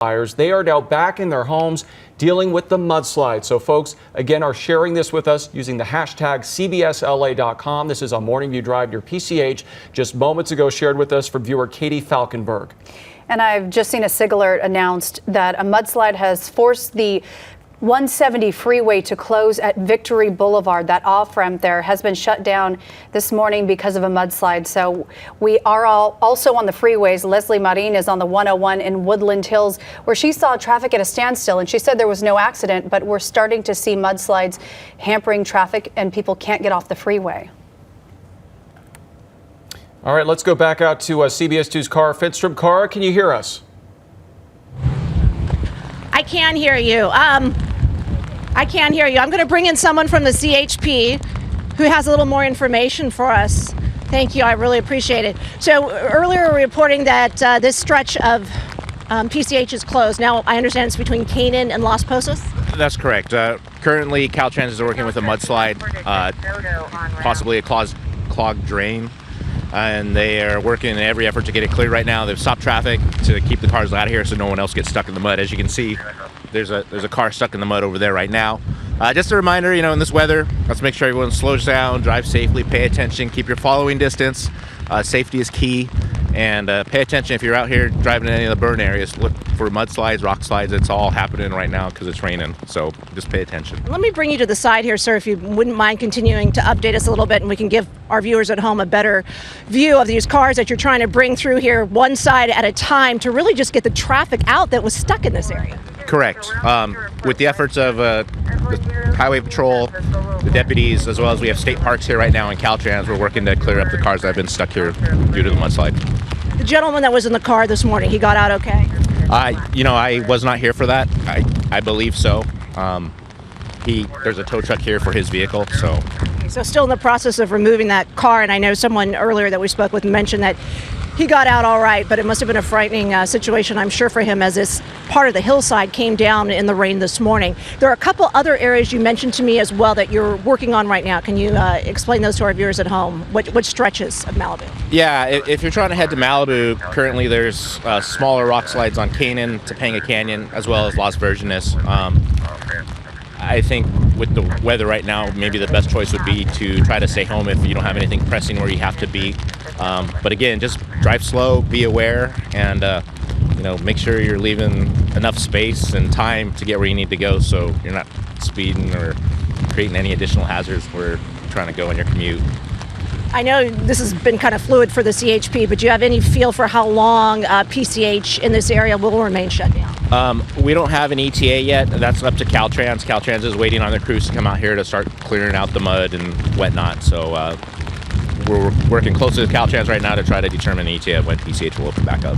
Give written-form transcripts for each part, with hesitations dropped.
Buyers. They are now back in their homes dealing with the mudslide. So folks, again, are sharing this with us using the hashtag CBSLA.com. This is on Morning View Drive. Your PCH just moments ago shared with us from viewer Katie Falkenberg. And I've just seen a SIG alert announced that a mudslide has forced the 170 freeway to close at Victory Boulevard. That off-ramp there has been shut down this morning because of a mudslide. So we are all also on the freeways. Leslie Marin is on the 101 in Woodland Hills, where she saw traffic at a standstill, and she said there was no accident, but we're starting to see mudslides hampering traffic and people can't get off the freeway. All right, let's go back out to CBS 2's Cara Finstrom. Cara, can you hear us? I can hear you. I can hear you. I'm going to bring in someone from the CHP who has a little more information for us. Thank you. I really appreciate it. So earlier we were reporting that this stretch of PCH is closed. Now I understand it's between Canaan and Las Posas? That's correct. Currently, Caltrans is working with a mudslide, possibly a clogged drain. And they are working in every effort to get it cleared right now. They've stopped traffic to keep the cars out of here so no one else gets stuck in the mud. As you can see, there's a car stuck in the mud over there right now. Just a reminder, in this weather, let's make sure everyone slows down, drive safely, pay attention, keep your following distance. Safety is key. And pay attention if you're out here driving in any of the burn areas. Look for mudslides, rock slides. It's all happening right now because it's raining. So just pay attention. Let me bring you to the side here, sir, if you wouldn't mind continuing to update us a little bit, and we can give our viewers at home a better view of these cars that you're trying to bring through here one side at a time to really just get the traffic out that was stuck in this area. Correct. With the efforts of the Highway Patrol, the deputies, as well as we have state parks here right now in Caltrans, we're working to clear up the cars that have been stuck here due to the mudslide. The gentleman that was in the car this morning, he got out okay? I was not here for that. I believe so. There's a tow truck here for his vehicle, so. So still in the process of removing that car, and I know someone earlier that we spoke with mentioned that he got out all right, but it must have been a frightening situation, I'm sure, for him as this part of the hillside came down in the rain this morning. There are a couple other areas you mentioned to me as well that you're working on right now. Can you explain those to our viewers at home? What stretches of Malibu? Yeah, if you're trying to head to Malibu, currently there's smaller rock slides on Canaan, Topanga Canyon, as well as Las Virgenes. I think with the weather right now, maybe the best choice would be to try to stay home if you don't have anything pressing where you have to be. But again, just drive slow, be aware, and make sure you're leaving enough space and time to get where you need to go, so you're not speeding or creating any additional hazards where you're trying to go in your commute. I know this has been kind of fluid for the CHP, but do you have any feel for how long PCH in this area will remain shut down? We don't have an ETA yet. That's up to Caltrans. Caltrans is waiting on their crews to come out here to start clearing out the mud and whatnot. So we're working closely with Caltrans right now to try to determine the ETA of when PCH will open back up.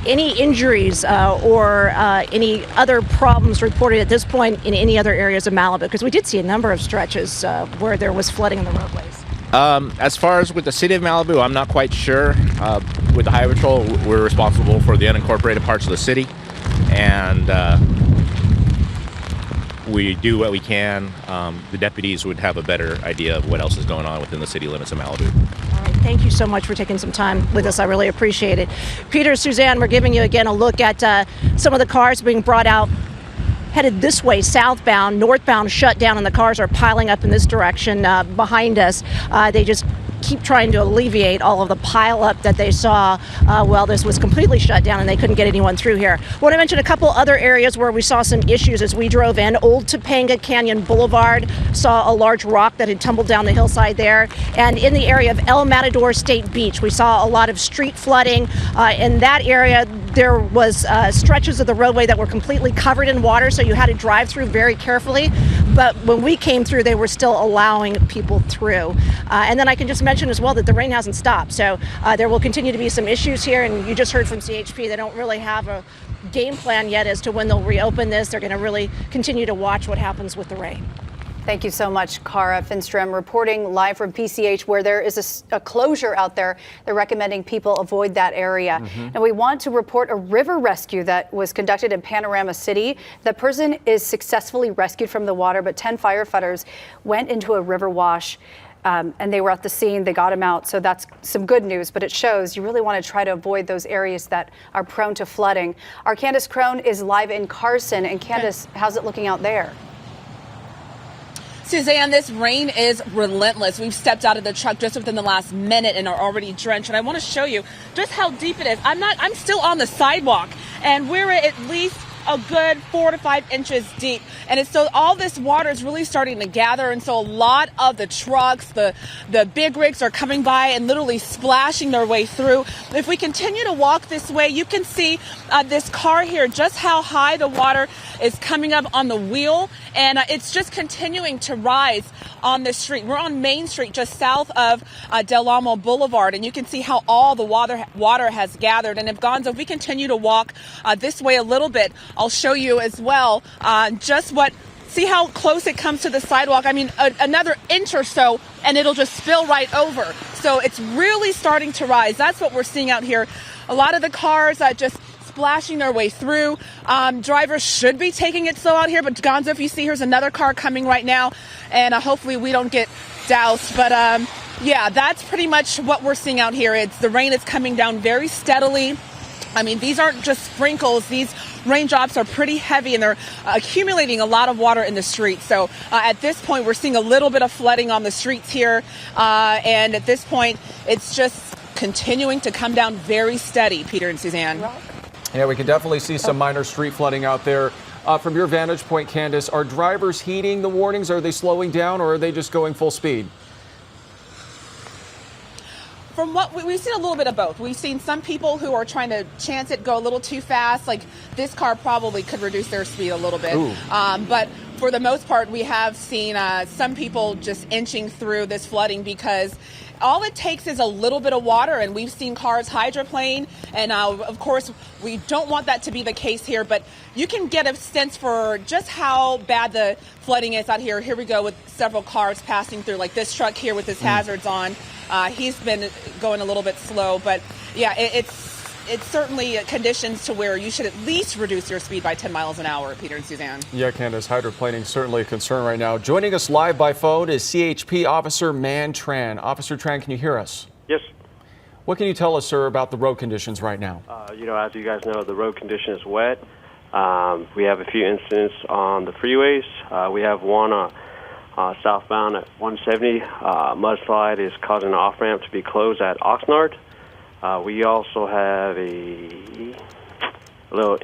Any injuries or any other problems reported at this point in any other areas of Malibu? Because we did see a number of stretches where there was flooding in the roadways. As far as with the city of Malibu, I'm not quite sure. With the Highway Patrol, we're responsible for the unincorporated parts of the city, and we do what we can. The deputies would have a better idea of what else is going on within the city limits of Malibu. All right, thank you so much for taking some time with us. I really appreciate it. Peter, Suzanne, we're giving you again a look at some of the cars being brought out headed this way, southbound, northbound shut down, and the cars are piling up in this direction behind us. They just keep trying to alleviate all of the pile up that they saw while this was completely shut down and they couldn't get anyone through here. I want to mention a couple other areas where we saw some issues as we drove in. Old Topanga Canyon Boulevard saw a large rock that had tumbled down the hillside there. And in the area of El Matador State Beach, we saw a lot of street flooding. In that area, there was stretches of the roadway that were completely covered in water, so you had to drive through very carefully. But when we came through, they were still allowing people through. And then I can just mention as well that the rain hasn't stopped. So there will continue to be some issues here. And you just heard from CHP, they don't really have a game plan yet as to when they'll reopen this. They're going to really continue to watch what happens with the rain. Thank you so much, Cara Finstrom, reporting live from PCH, where there is a closure out there. They're recommending people avoid that area. And we want to report a river rescue that was conducted in Panorama City. The person is successfully rescued from the water, but 10 firefighters went into a river wash. and they were at the scene. They got him out, so that's some good news, but it shows you really want to try to avoid those areas that are prone to flooding. Our Candace Crone is live in Carson, and Candace, how's it looking out there? Suzanne, this rain is relentless. We've stepped out of the truck just within the last minute and are already drenched. And I want to show you just how deep it is. I'm still on the sidewalk, and we're at least a good 4 to 5 inches deep. And it's so all this water is really starting to gather. And so a lot of the trucks, the big rigs are coming by and literally splashing their way through. If we continue to walk this way, you can see this car here, just how high the water is coming up on the wheel. And it's just continuing to rise on this street. We're on Main Street, just south of Del Amo Boulevard. And you can see how all the water has gathered. And if Gonzo, if we continue to walk this way a little bit, I'll show you as well see how close it comes to the sidewalk. I mean, another inch or so and it'll just spill right over. So it's really starting to rise. That's what we're seeing out here. A lot of the cars just splashing their way through. Drivers should be taking it slow out here, but Gonzo, if you see, here's another car coming right now, and hopefully we don't get doused. But yeah, that's pretty much what we're seeing out here. The rain is coming down very steadily. I mean, these aren't just sprinkles. These raindrops are pretty heavy, and they're accumulating a lot of water in the streets. So at this point, we're seeing a little bit of flooding on the streets here. And at this point, it's just continuing to come down very steady, Peter and Suzanne. Yeah, we can definitely see some minor street flooding out there. From your vantage point, Candace, are drivers heeding the warnings? Are they slowing down, or are they just going full speed? From what we've seen, a little bit of both. We've seen some people who are trying to chance it, go a little too fast. Like this car probably could reduce their speed a little bit. But for the most part, we have seen some people just inching through this flooding, because all it takes is a little bit of water, and we've seen cars hydroplane, and of course we don't want that to be the case here, but you can get a sense for just how bad the flooding is out here. Here we go with several cars passing through, like this truck here with his hazards on. He's been going a little bit slow, but yeah, it's certainly conditions to where you should at least reduce your speed by 10 miles an hour, Peter and Suzanne. Yeah, Candace, hydroplaning certainly a concern right now. Joining us live by phone is CHP Officer Man Tran. Officer Tran, can you hear us? Yes. What can you tell us, sir, about the road conditions right now? As you guys know, the road condition is wet. We have a few incidents on the freeways. We have one southbound at 170. Mudslide is causing an off-ramp to be closed at Oxnard. We also have a little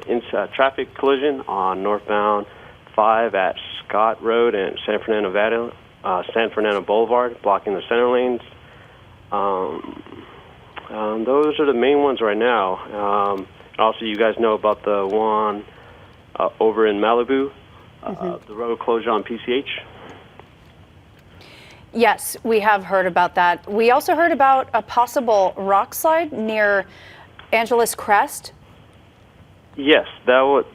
traffic collision on northbound 5 at Scott Road and San Fernando Boulevard, blocking the center lanes. Those are the main ones right now. Also, you guys know about the one over in Malibu, the road closure on PCH. Yes, we have heard about that. We also heard about a possible rock slide near Angeles Crest. Yes, that one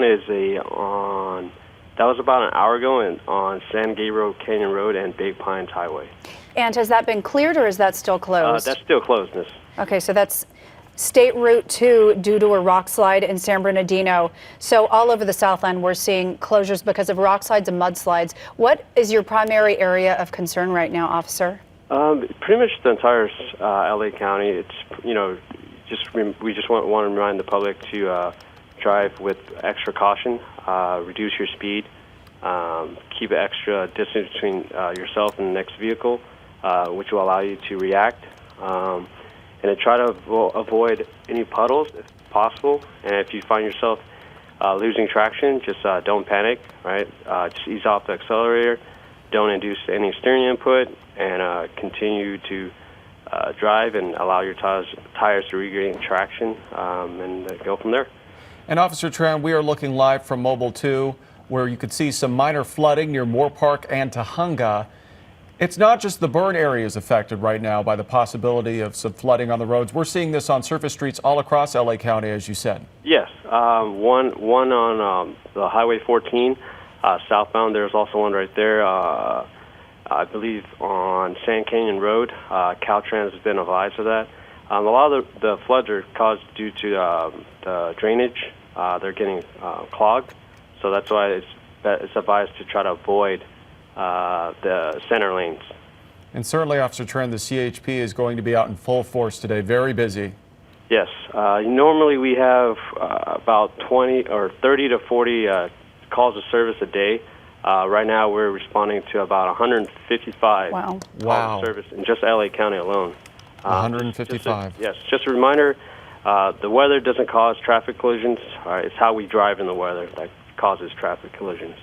is that was about an hour ago on San Gabriel Canyon Road and Big Pines Highway. And has that been cleared, or is that still closed? That's still closed, miss. Okay, so that's State Route 2 due to a rock slide in San Bernardino. So all over the Southland, we're seeing closures because of rock slides and mudslides. What is your primary area of concern right now, officer? Pretty much the entire LA County. It's, we just want to remind the public to drive with extra caution, reduce your speed, keep an extra distance between yourself and the next vehicle, which will allow you to react. And try to avoid any puddles if possible. And if you find yourself losing traction, just don't panic, right? Just ease off the accelerator, don't induce any steering input, and continue to drive and allow your tires to regain traction, and go from there. And Officer Tran, we are looking live from Mobile 2, where you could see some minor flooding near Moore Park and Tahunga. It's not just the burn areas affected right now by the possibility of some flooding on the roads. We're seeing this on surface streets all across LA County, as you said. Yes, one on the Highway 14 southbound. There's also one right there. I believe on Sand Canyon Road. Caltrans has been advised of that. A lot of the floods are caused due to the drainage. They're getting clogged, so that's why it's advised to try to avoid the center lanes. And certainly, Officer Trent, the CHP is going to be out in full force today, very busy. Yes. Normally we have about 20 or 30 to 40 calls of service a day. Right now we're responding to about 155 calls of service in just LA County alone. 155. Yes. Just a reminder, the weather doesn't cause traffic collisions. It's how we drive in the weather that causes traffic collisions.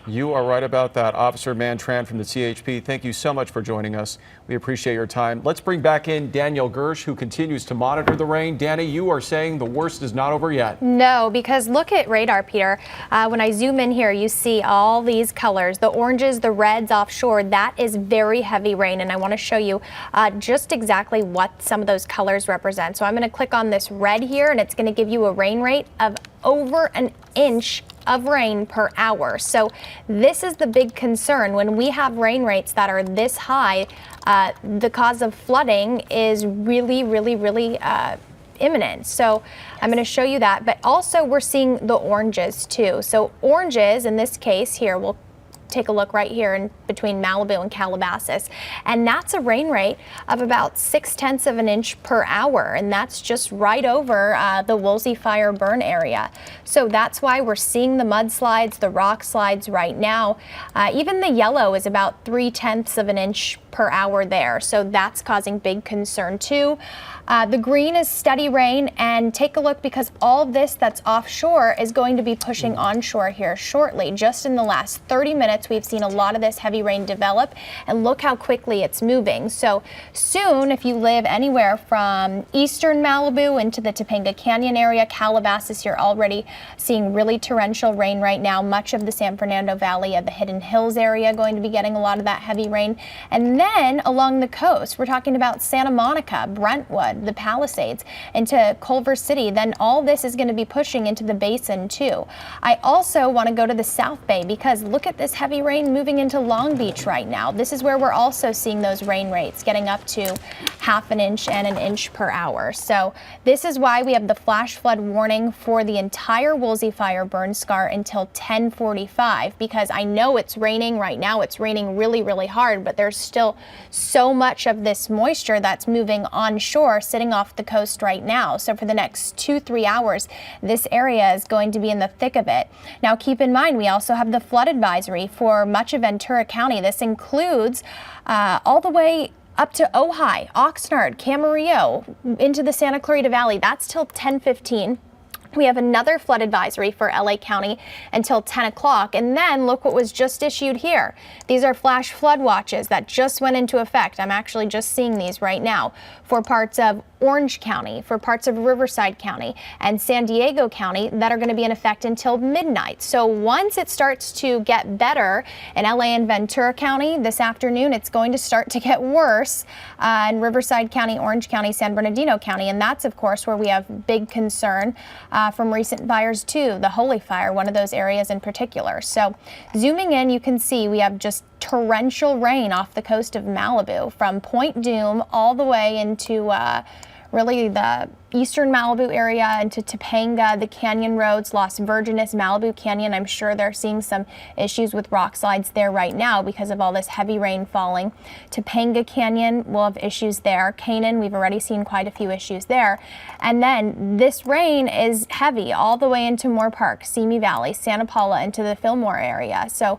You are right about that. Officer Mantran from the CHP, thank you so much for joining us. We appreciate your time. Let's bring back in Danielle Gersh, who continues to monitor the rain. Danny, you are saying the worst is not over yet. No, because look at radar, Peter. When I zoom in here, you see all these colors, the oranges, the reds offshore. That is very heavy rain, and I want to show you just exactly what some of those colors represent. So I'm going to click on this red here, and it's going to give you a rain rate of over an inch of rain per hour. So this is the big concern. When we have rain rates that are this high, the cause of flooding is really imminent. So I'm going to show you that, but also we're seeing the oranges too. So oranges in this case here, we'll take a look right here in between Malibu and Calabasas, and that's a rain rate of about 0.6 of an inch per hour, and that's just right over the Woolsey fire burn area. So that's why we're seeing the mudslides, the rock slides right now. Even the yellow is about 0.3 of an inch per hour there, so that's causing big concern too. The green is steady rain, and take a look because all of this that's offshore is going to be pushing onshore here shortly. Just in the last 30 minutes, we've seen a lot of this heavy rain develop, and look how quickly it's moving. So soon, if you live anywhere from eastern Malibu into the Topanga Canyon area, Calabasas, you're already seeing really torrential rain right now. Much of the San Fernando Valley of the Hidden Hills area going to be getting a lot of that heavy rain. And then along the coast, we're talking about Santa Monica, Brentwood, the Palisades, into Culver City. Then all this is going to be pushing into the basin too. I also want to go to the South Bay because look at this heavy rain moving into Long Beach right now. This is where we're also seeing those rain rates getting up to 0.5 inch and 1 inch per hour. So this is why we have the flash flood warning for the entire Woolsey fire burn scar until 10:45, because I know it's raining right now. It's raining really hard, but there's still so much of this moisture that's moving onshore sitting off the coast right now. So for the next 2-3 hours, this area is going to be in the thick of it. Now keep in mind, we also have the flood advisory for much of Ventura County. This includes all the way up to Ojai, Oxnard, Camarillo, into the Santa Clarita Valley. That's till 10:15. We have another flood advisory for LA County until 10 o'clock. And then look what was just issued here. These are flash flood watches that just went into effect. I'm actually just seeing these right now for parts of Orange County, for parts of Riverside County and San Diego County that are going to be in effect until midnight. So once it starts to get better in LA and Ventura County this afternoon, it's going to start to get worse in Riverside County, Orange County, San Bernardino County. And that's, of course, where we have big concern from recent fires too, the Holy Fire, one of those areas in particular. So zooming in, you can see we have just torrential rain off the coast of Malibu from Point Dume all the way into really the eastern Malibu area into Topanga, the canyon roads, Las Virgenes, Malibu Canyon. I'm sure they're seeing some issues with rock slides there right now because of all this heavy rain falling. Topanga Canyon will have issues there. Canaan, we've already seen quite a few issues there. And then this rain is heavy all the way into Moore Park, Simi Valley, Santa Paula, into the Fillmore area. So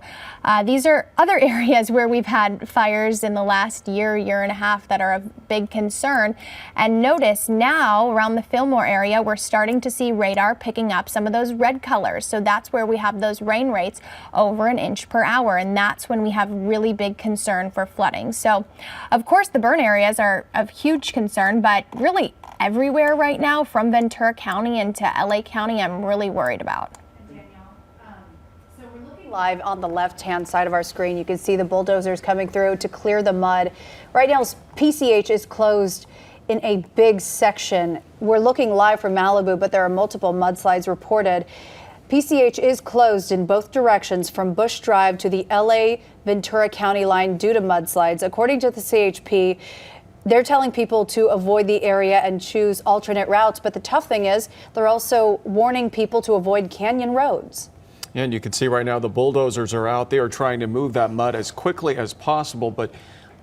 these are other areas where we've had fires in the last year and a half that are of big concern. And notice now, around the Fillmore area, we're starting to see radar picking up some of those red colors. So that's where we have those rain rates over 1 inch per hour. And that's when we have really big concern for flooding. So of course the burn areas are of huge concern, but really everywhere right now from Ventura County into LA County, I'm really worried about. So we're looking live on the left-hand side of our screen. You can see the bulldozers coming through to clear the mud. Right now, PCH is closed in a big section. We're looking live from Malibu, but there are multiple mudslides reported. PCH is closed in both directions from Bush Drive to the LA Ventura County line due to mudslides. According to the CHP, they're telling people to avoid the area and choose alternate routes. But the tough thing is they're also warning people to avoid canyon roads. And you can see right now the bulldozers are out. They are trying to move that mud as quickly as possible. But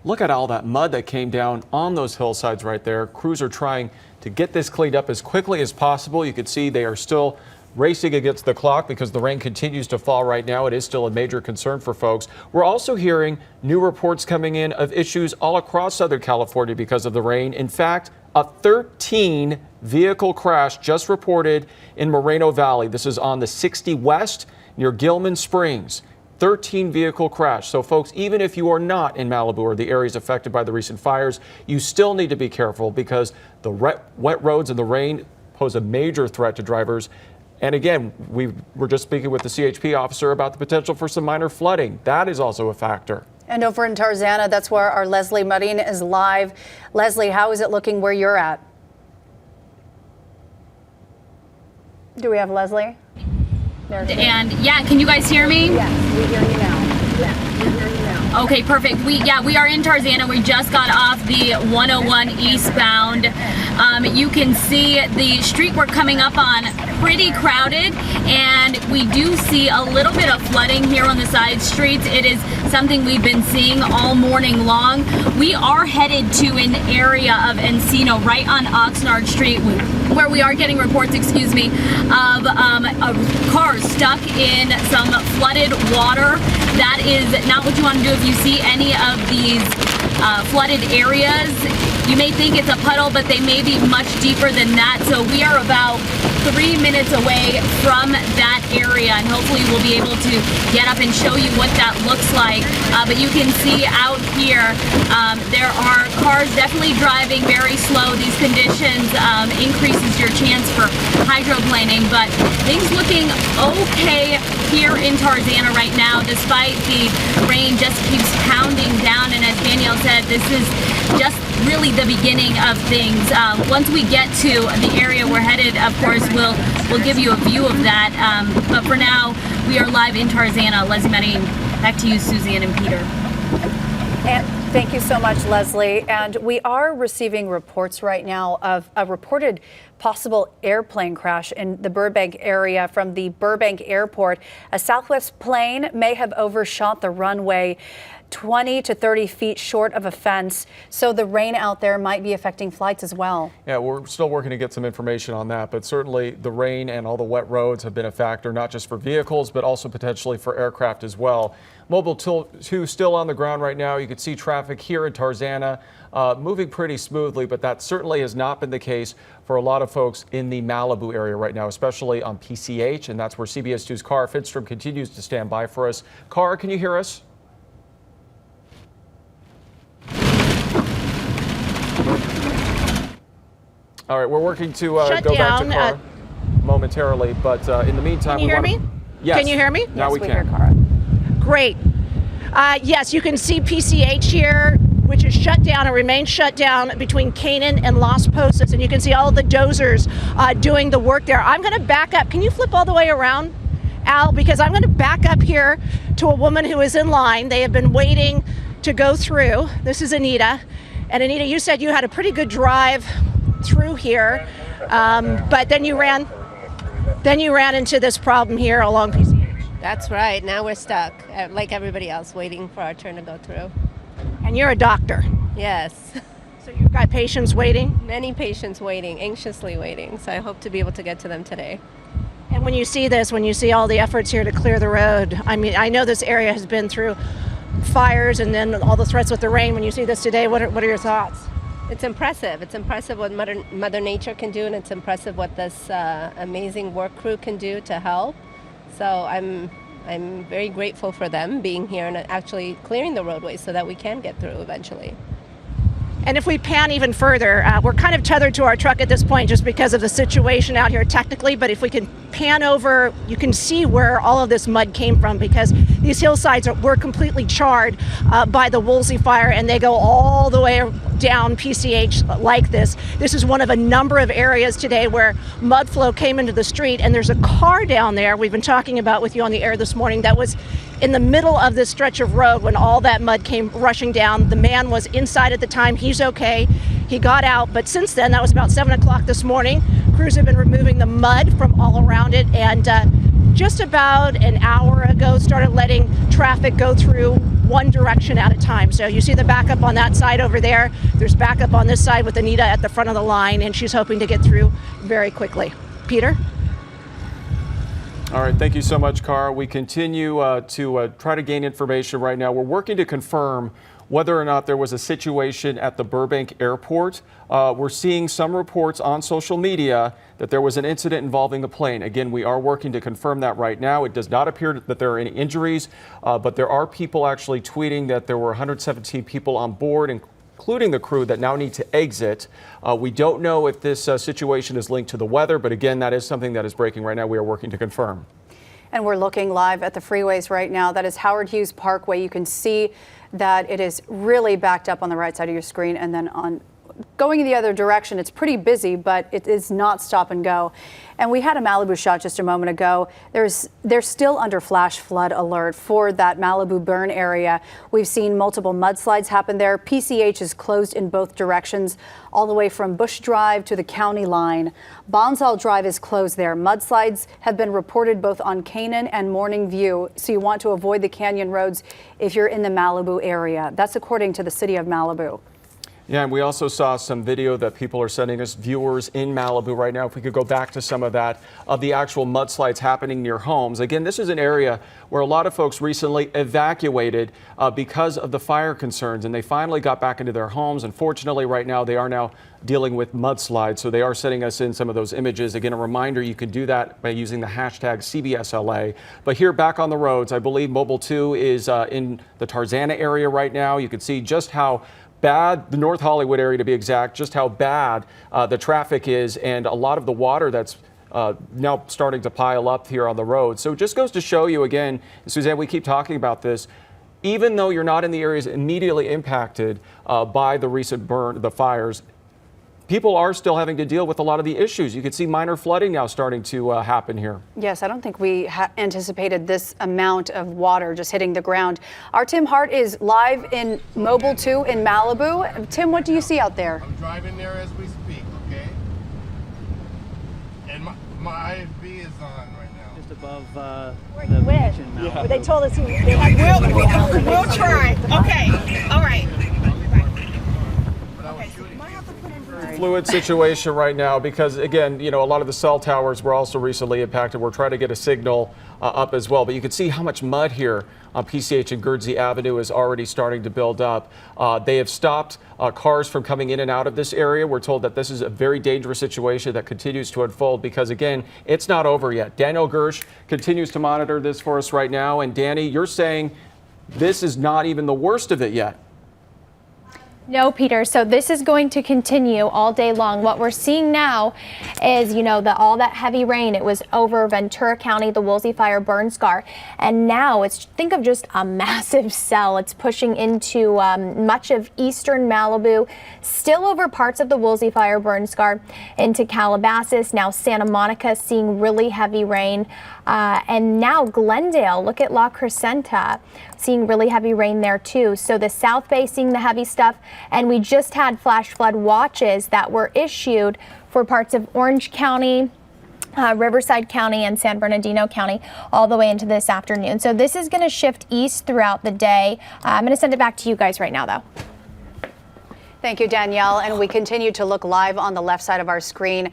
look at all that mud that came down on those hillsides right there. Crews are trying to get this cleaned up as quickly as possible. You can see they are still racing against the clock because the rain continues to fall right now. It is still a major concern for folks. We're also hearing new reports coming in of issues all across Southern California because of the rain. In fact, a 13 vehicle crash just reported in Moreno Valley. This is on the 60 West near Gilman Springs. 13 vehicle crash. So folks, even if you are not in Malibu or the areas affected by the recent fires, you still need to be careful because the wet roads and the rain pose a major threat to drivers. And again, we were just speaking with the CHP officer about the potential for some minor flooding. That is also a factor. And over in Tarzana, that's where our Leslie Mudding is live. Leslie, how is it looking where you're at? Do we have Leslie? And yeah, can you guys hear me? Yes, we hear you now. Yes, we hear you now. Okay, perfect. We are in Tarzana. We just got off the 101 eastbound. You can see the street we're coming up on pretty crowded, and we do see a little bit of flooding here on the side streets. It is something we've been seeing all morning long. We are headed to an area of Encino right on Oxnard Street where we are getting reports, of a car stuck in some flooded water. That is not what you want to do if you see any of these flooded areas. You may think it's a puddle, but they may be much deeper than that. So we are about 3 minutes away from that area, and hopefully we'll be able to get up and show you what that looks like. But you can see out here, there are cars definitely driving very slow. These conditions increases your chance for hydroplaning, but things looking okay here in Tarzana right now, despite the rain just keeps pounding down. And as Danielle said, this is just really the beginning of things. Once we get to the area we're headed, of course, we'll give you a view of that. But for now, we are live in Tarzana. Leslie Mudding, back to you, Suzanne and Peter. And thank you so much, Leslie. And we are receiving reports right now of a reported possible airplane crash in the Burbank area from the Burbank airport. A Southwest plane may have overshot the runway 20 to 30 feet short of a fence. So the rain out there might be affecting flights as well. Yeah, we're still working to get some information on that, but certainly the rain and all the wet roads have been a factor, not just for vehicles, but also potentially for aircraft as well. Mobile 2 still on the ground right now. You can see traffic here in Tarzana moving pretty smoothly, but that certainly has not been the case for a lot of folks in the Malibu area right now, especially on PCH, and that's where CBS 2's Cara Fidstrom continues to stand by for us. Cara, can you hear us? All right, we're working to go back to Cara momentarily, but in the meantime, can you hear me? Yes. Can you hear me? Now we can. can. Hear Cara. Great. Yes, you can see PCH here, which is shut down and remains shut down between Canaan and Las Posas, and you can see all the dozers doing the work there. I'm going to back up. Can you flip all the way around, Al? Because I'm going to back up here to a woman who is in line. They have been waiting to go through. This is Anita. And Anita, you said you had a pretty good drive through here, but then you ran into this problem here along PCH. That's right. Now we're stuck, like everybody else, waiting for our turn to go through. And you're a doctor. Yes. So you've got patients waiting? Many patients waiting, anxiously waiting. So I hope to be able to get to them today. And when you see this, when you see all the efforts here to clear the road, I mean, I know this area has been through fires and then all the threats with the rain. When you see this today, what are your thoughts? It's impressive. It's impressive what Mother Nature can do, and it's impressive what this amazing work crew can do to help. So I'm very grateful for them being here and actually clearing the roadways so that we can get through eventually. And if we pan even further, we're kind of tethered to our truck at this point just because of the situation out here technically, but if we can pan over, you can see where all of this mud came from, because these hillsides were completely charred by the Woolsey fire, and they go all the way down PCH like this. This is one of a number of areas today where mud flow came into the street, and there's a car down there we've been talking about with you on the air this morning that was in the middle of this stretch of road when all that mud came rushing down. The man was inside at the time. He's okay. He got out, but since then, that was about 7 o'clock this morning, crews have been removing the mud from all around it, and just about an hour ago started letting traffic go through one direction at a time. So you see the backup on that side over there. There's backup on this side with Anita at the front of the line, and she's hoping to get through very quickly. Peter? All right, thank you so much, Cara. We continue to try to gain information right now. We're working to confirm whether or not there was a situation at the Burbank airport. We're seeing some reports on social media that there was an incident involving a plane. Again, we are working to confirm that right now. It does not appear that there are any injuries, but there are people actually tweeting that there were 117 people on board, including the crew, that now need to exit. We don't know if this situation is linked to the weather, but again, that is something that is breaking right now. We are working to confirm. And we're looking live at the freeways right now. That is Howard Hughes Parkway. You can see that it is really backed up on the right side of your screen, and then on going in the other direction, it's pretty busy, but it is not stop and go. And we had a Malibu shot just a moment ago. They're still under flash flood alert for that Malibu burn area. We've seen multiple mudslides happen there. PCH is closed in both directions, all the way from Bush Drive to the county line. Bonsall Drive is closed there. Mudslides have been reported both on Canaan and Morning View, so you want to avoid the canyon roads if you're in the Malibu area. That's according to the city of Malibu. Yeah, and we also saw some video that people are sending us, viewers in Malibu right now. If we could go back to some of that, of the actual mudslides happening near homes. Again, this is an area where a lot of folks recently evacuated because of the fire concerns, and they finally got back into their homes. Unfortunately, right now, they are now dealing with mudslides, so they are sending us in some of those images. Again, a reminder, you can do that by using the hashtag CBSLA. But here, back on the roads, I believe Mobile 2 is in the Tarzana area right now. You can see just how bad, the North Hollywood area to be exact, just how bad the traffic is, and a lot of the water that's now starting to pile up here on the road. So it just goes to show you again, Suzanne, we keep talking about this, even though you're not in the areas immediately impacted by the recent the fires, people are still having to deal with a lot of the issues. You can see minor flooding now starting to happen here. Yes, I don't think we anticipated this amount of water just hitting the ground. Our Tim Hart is live in Mobile 2 in Malibu. Tim, what do you see out there? I'm driving there as we speak, okay? And my IFB is on right now. Just above the beach in Malibu. They told us We'll try. Okay. All right. Fluid situation right now because, again, you know, a lot of the cell towers were also recently impacted. We're trying to get a signal up as well, but you can see how much mud here on PCH and Guernsey Avenue is already starting to build up. They have stopped cars from coming in and out of this area. We're told that this is a very dangerous situation that continues to unfold because, again, it's not over yet. Daniel Gersh continues to monitor this for us right now. And Danny, you're saying this is not even the worst of it yet. No, Peter. So this is going to continue all day long. What we're seeing now is, you know, all that heavy rain. It was over Ventura County, the Woolsey Fire burn scar. And now think of just a massive cell. It's pushing into much of eastern Malibu, still over parts of the Woolsey Fire burn scar into Calabasas. Now Santa Monica seeing really heavy rain. And now Glendale, look at La Crescenta, seeing really heavy rain there too. So the South Bay seeing the heavy stuff. And we just had flash flood watches that were issued for parts of Orange County, Riverside County, and San Bernardino County all the way into this afternoon. So this is going to shift east throughout the day. I'm going to send it back to you guys right now, though. Thank you, Danielle. And we continue to look live on the left side of our screen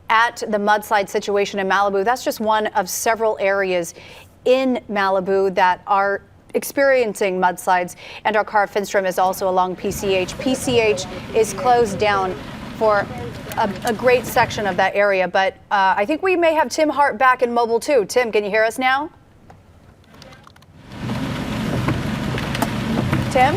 at the mudslide situation in Malibu. That's just one of several areas in Malibu that are experiencing mudslides, and our Cara Finstrom is also along PCH. PCH is closed down for a great section of that area, but I think we may have Tim Hart back in Mobile 2. Tim, can you hear us now? Tim?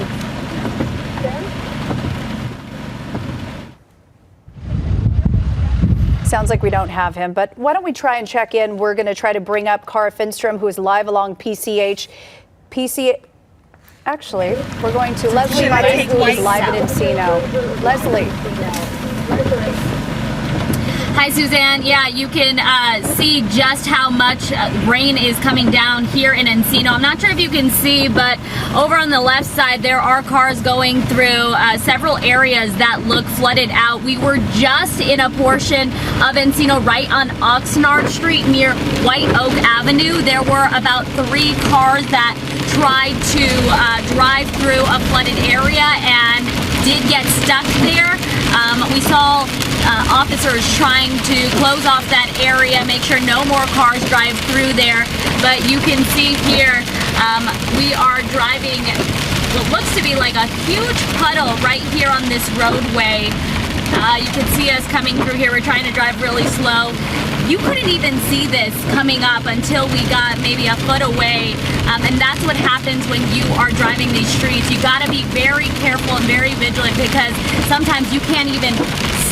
Sounds like we don't have him, but why don't we try and check in? We're going to try to bring up Cara Finstrom, who is live along PCH. Actually, we're going to Leslie Martin, who is live at Encino. Leslie. Hi, Suzanne. Yeah, you can see just how much rain is coming down here in Encino. I'm not sure if you can see, but over on the left side, there are cars going through several areas that look flooded out. We were just in a portion of Encino right on Oxnard Street near White Oak Avenue. There were about 3 cars that tried to drive through a flooded area and did get stuck there. We saw officers trying to close off that area, make sure no more cars drive through there. But you can see here, we are driving what looks to be like a huge puddle right here on this roadway. You can see us coming through here. We're trying to drive really slow. You couldn't even see this coming up until we got maybe a foot away. And that's what happens when you are driving these streets. You got to be very careful and very vigilant, because sometimes you can't even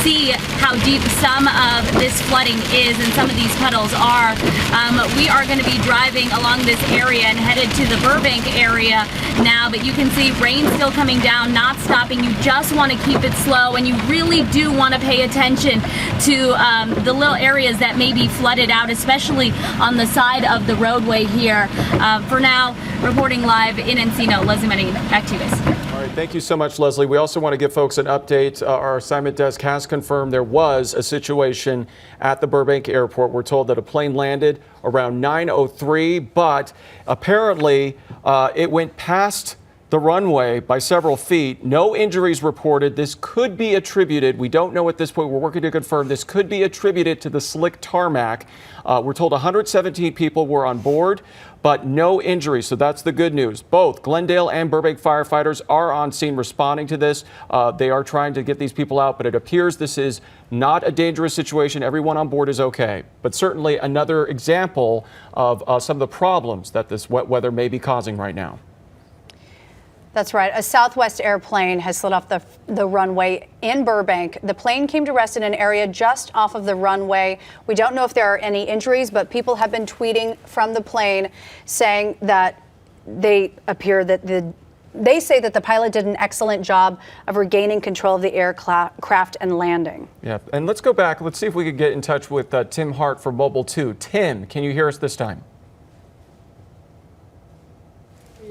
see how deep some of this flooding is and some of these puddles are. We are going to be driving along this area and headed to the Burbank area now, but you can see rain still coming down, not stopping. You just want to keep it slow, and you really do want to pay attention to the little areas that may be flooded out, especially on the side of the roadway here. For now, reporting live in Encino, Leslie Manning, back to you guys. All right, thank you so much, Leslie. We also want to give folks an update. Our assignment desk has confirmed there was a situation at the Burbank airport. We're told that a plane landed around 9:03, but apparently it went past the runway by several feet. No injuries reported. This could be attributed, we don't know at this point, we're working to confirm, this could be attributed to the slick tarmac. We're told 117 people were on board, but no injuries, so that's the good news. Both Glendale and Burbank firefighters are on scene responding to this. They are trying to get these people out, but it appears this is not a dangerous situation. Everyone on board is okay. But certainly another example of some of the problems that this wet weather may be causing right now. That's right. A Southwest airplane has slid off the runway in Burbank. The plane came to rest in an area just off of the runway. We don't know if there are any injuries, but people have been tweeting from the plane saying that they say that the pilot did an excellent job of regaining control of the aircraft and landing. Yeah, and let's go back. Let's see if we could get in touch with Tim Hart from Mobile 2. Tim, can you hear us this time?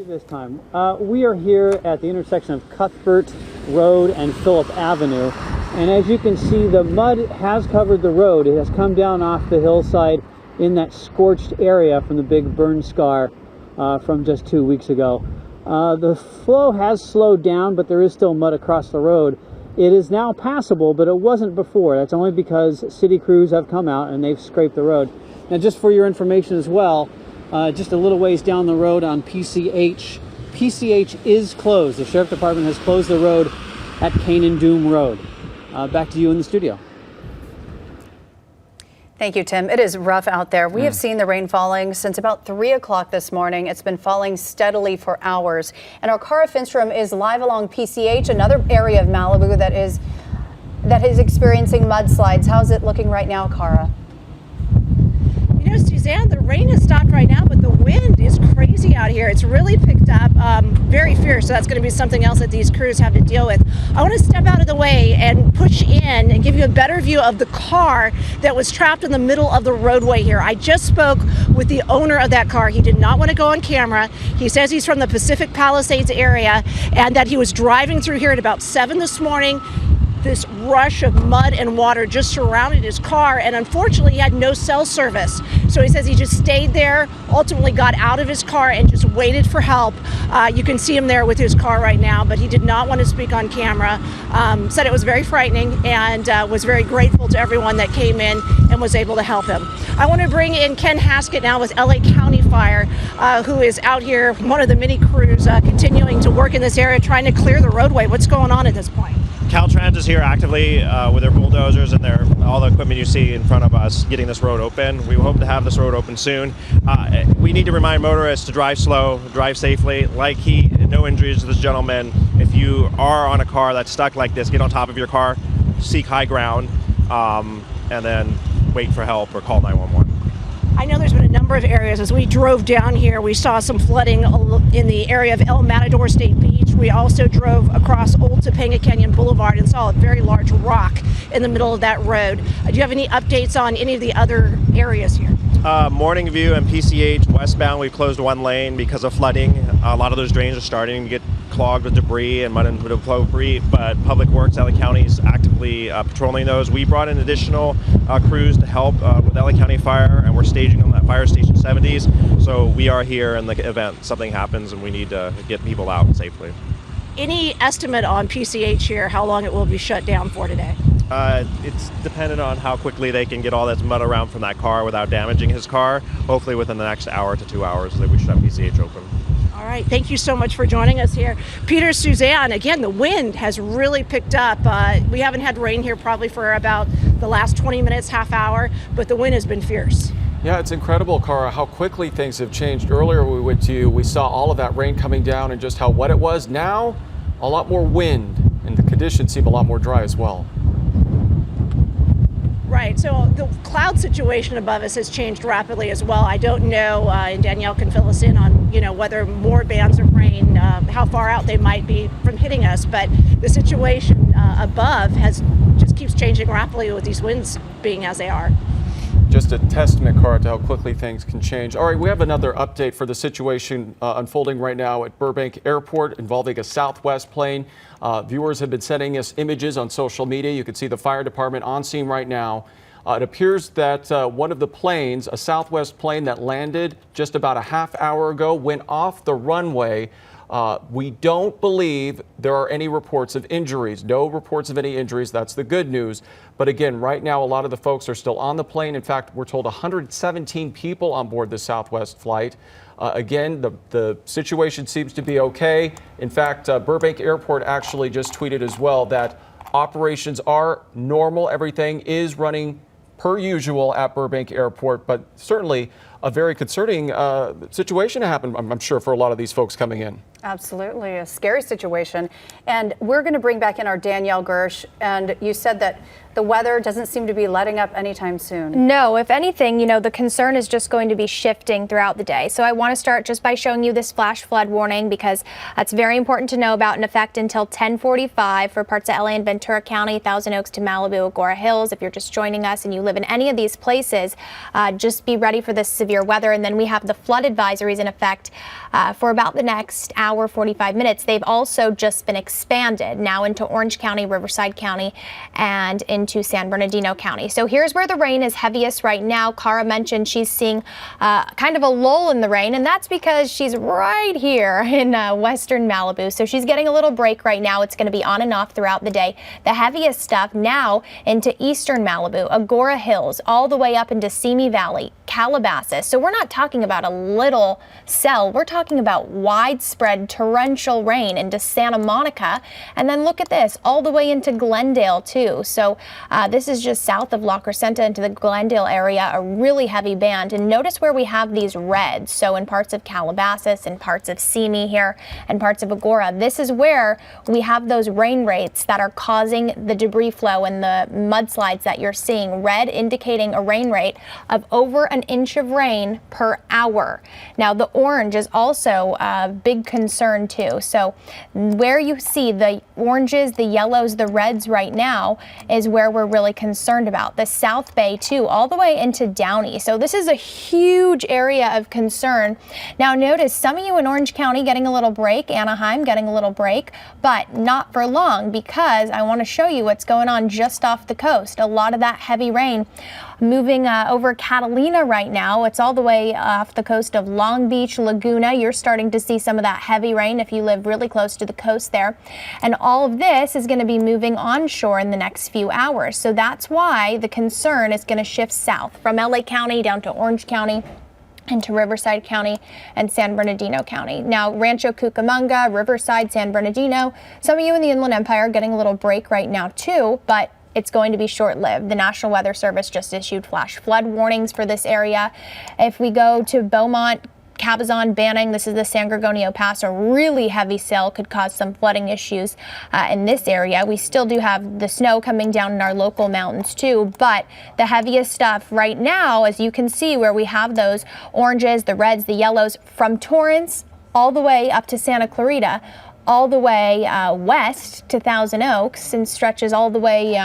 This time. We are here at the intersection of Cuthbert Road and Phillip Avenue, and as you can see, the mud has covered the road. It has come down off the hillside in that scorched area from the big burn scar from just 2 weeks ago. The flow has slowed down, but there is still mud across the road. It is now passable, but it wasn't before. That's only because city crews have come out and they've scraped the road. Now, just for your information as well, just a little ways down the road on PCH is closed. The Sheriff Department has closed the road at Canaan Doom Road. Back to you in the studio. Thank you, Tim. It is rough out there. We have seen the rain falling since about 3 o'clock this morning. It's been falling steadily for hours. And our Cara Finstrom is live along PCH, another area of Malibu that is experiencing mudslides. How's it looking right now, Cara? You know, Suzanne, the rain has stopped right now, but the wind is crazy out here. It's really picked up, very fierce, so that's going to be something else that these crews have to deal with. I want to step out of the way and push in and give you a better view of the car that was trapped in the middle of the roadway here. I just spoke with the owner of that car. He did not want to go on camera. He says he's from the Pacific Palisades area and that he was driving through here at about 7 this morning. This rush of mud and water just surrounded his car, and unfortunately he had no cell service. So he says he just stayed there, ultimately got out of his car and just waited for help. You can see him there with his car right now, but he did not want to speak on camera. Said it was very frightening and was very grateful to everyone that came in and was able to help him. I want to bring in Ken Haskett now with LA County Fire, who is out here, one of the many crews continuing to work in this area, trying to clear the roadway. What's going on at this point? Caltrans is here actively with their bulldozers and all the equipment you see in front of us, getting this road open. We hope to have this road open soon. We need to remind motorists to drive slow, drive safely. No injuries to this gentleman. If you are on a car that's stuck like this, get on top of your car, seek high ground, and then wait for help or call 911. I know there's been a number of areas. As we drove down here, we saw some flooding in the area of El Matador State Beach. We also drove across Old Topanga Canyon Boulevard and saw a very large rock in the middle of that road. Do you have any updates on any of the other areas here? Morning View and PCH westbound, we've closed one lane because of flooding. A lot of those drains are starting to get clogged with debris and mud and debris, but Public Works LA County is actively patrolling those. We brought in additional crews to help with LA County Fire, and we're staging them at Fire Station 70s. So we are here in the event something happens and we need to get people out safely. Any estimate on PCH here, how long it will be shut down for today? It's dependent on how quickly they can get all that mud around from that car without damaging his car. Hopefully within the next hour to 2 hours that we should have PCH open. All right, thank you so much for joining us here. Peter, Suzanne, again, the wind has really picked up. We haven't had rain here probably for about the last 20 minutes, half hour, but the wind has been fierce. Yeah, it's incredible, Cara, how quickly things have changed. Earlier we went to you, we saw all of that rain coming down and just how wet it was. Now, a lot more wind, and the conditions seem a lot more dry as well. Right, so the cloud situation above us has changed rapidly as well. I don't know, and Danielle can fill us in on, whether more bands of rain, how far out they might be from hitting us, but the situation above just keeps changing rapidly with these winds being as they are. Just a testament, Cara, to how quickly things can change. All right, we have another update for the situation unfolding right now at Burbank Airport involving a Southwest plane. Viewers have been sending us images on social media. You can see the fire department on scene right now. It appears that one of the planes, a Southwest plane that landed just about a half hour ago, went off the runway. We don't believe there are any reports of injuries. No reports of any injuries. That's the good news. But again, right now, a lot of the folks are still on the plane. In fact, we're told 117 people on board the Southwest flight. Again, the situation seems to be okay. In fact, Burbank Airport actually just tweeted as well that operations are normal. Everything is running per usual at Burbank Airport, but certainly a very concerning situation happened, I'm sure, for a lot of these folks coming in. Absolutely, a scary situation. And we're going to bring back in our Danielle Gersh. And you said that the weather doesn't seem to be letting up anytime soon. No, if anything, the concern is just going to be shifting throughout the day. So I want to start just by showing you this flash flood warning because that's very important to know about, in effect until 10:45 for parts of LA and Ventura County, Thousand Oaks to Malibu, Agora Hills. If you're just joining us and you live in any of these places, just be ready for this severe weather. And then we have the flood advisories in effect for about the next hour, 45 minutes. They've also just been expanded now into Orange County, Riverside County, and into San Bernardino County. So here's where the rain is heaviest right now. Cara mentioned she's seeing kind of a lull in the rain, and that's because she's right here in western Malibu. So she's getting a little break right now. It's going to be on and off throughout the day. The heaviest stuff now into eastern Malibu, Agora Hills, all the way up into Simi Valley, Calabasas. So we're not talking about a little cell. We're talking about widespread torrential rain into Santa Monica. And then look at this, all the way into Glendale too. So this is just south of La Crescenta into the Glendale area, a really heavy band. And notice where we have these reds. So in parts of Calabasas and parts of Simi here and parts of Agora, this is where we have those rain rates that are causing the debris flow and the mudslides that you're seeing. Red indicating a rain rate of over an inch of rain per hour. Now the orange is also a big concern too. So where you see the oranges, the yellows, the reds right now is where we're really concerned about. The South Bay too, all the way into Downey. So this is a huge area of concern. Now notice some of you in Orange County getting a little break, Anaheim getting a little break, but not for long because I want to show you what's going on just off the coast. A lot of that heavy rain moving over Catalina right now. It's all the way off the coast of Long Beach, Laguna. You're starting to see some of that heavy rain if you live really close to the coast there. And all of this is going to be moving onshore in the next few hours. So that's why the concern is going to shift south from LA County down to Orange County into Riverside County and San Bernardino County. Now, Rancho Cucamonga, Riverside, San Bernardino, some of you in the Inland Empire are getting a little break right now too, but it's going to be short-lived. The National Weather Service just issued flash flood warnings for this area. If we go to Beaumont, Cabazon, Banning, this is the San Gorgonio Pass, a really heavy sail could cause some flooding issues in this area. We still do have the snow coming down in our local mountains too, but the heaviest stuff right now, as you can see where we have those oranges, the reds, the yellows, from Torrance all the way up to Santa Clarita, all the way west to Thousand Oaks, and stretches all the way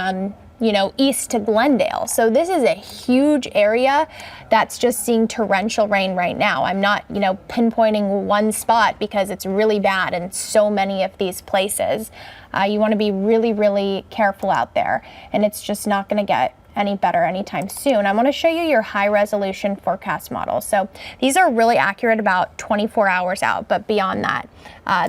east to Glendale. So this is a huge area that's just seeing torrential rain right now. I'm not, pinpointing one spot because it's really bad in so many of these places. You want to be really, really careful out there, and it's just not going to get any better anytime soon. I want to show you your high resolution forecast model. So these are really accurate about 24 hours out, but beyond that,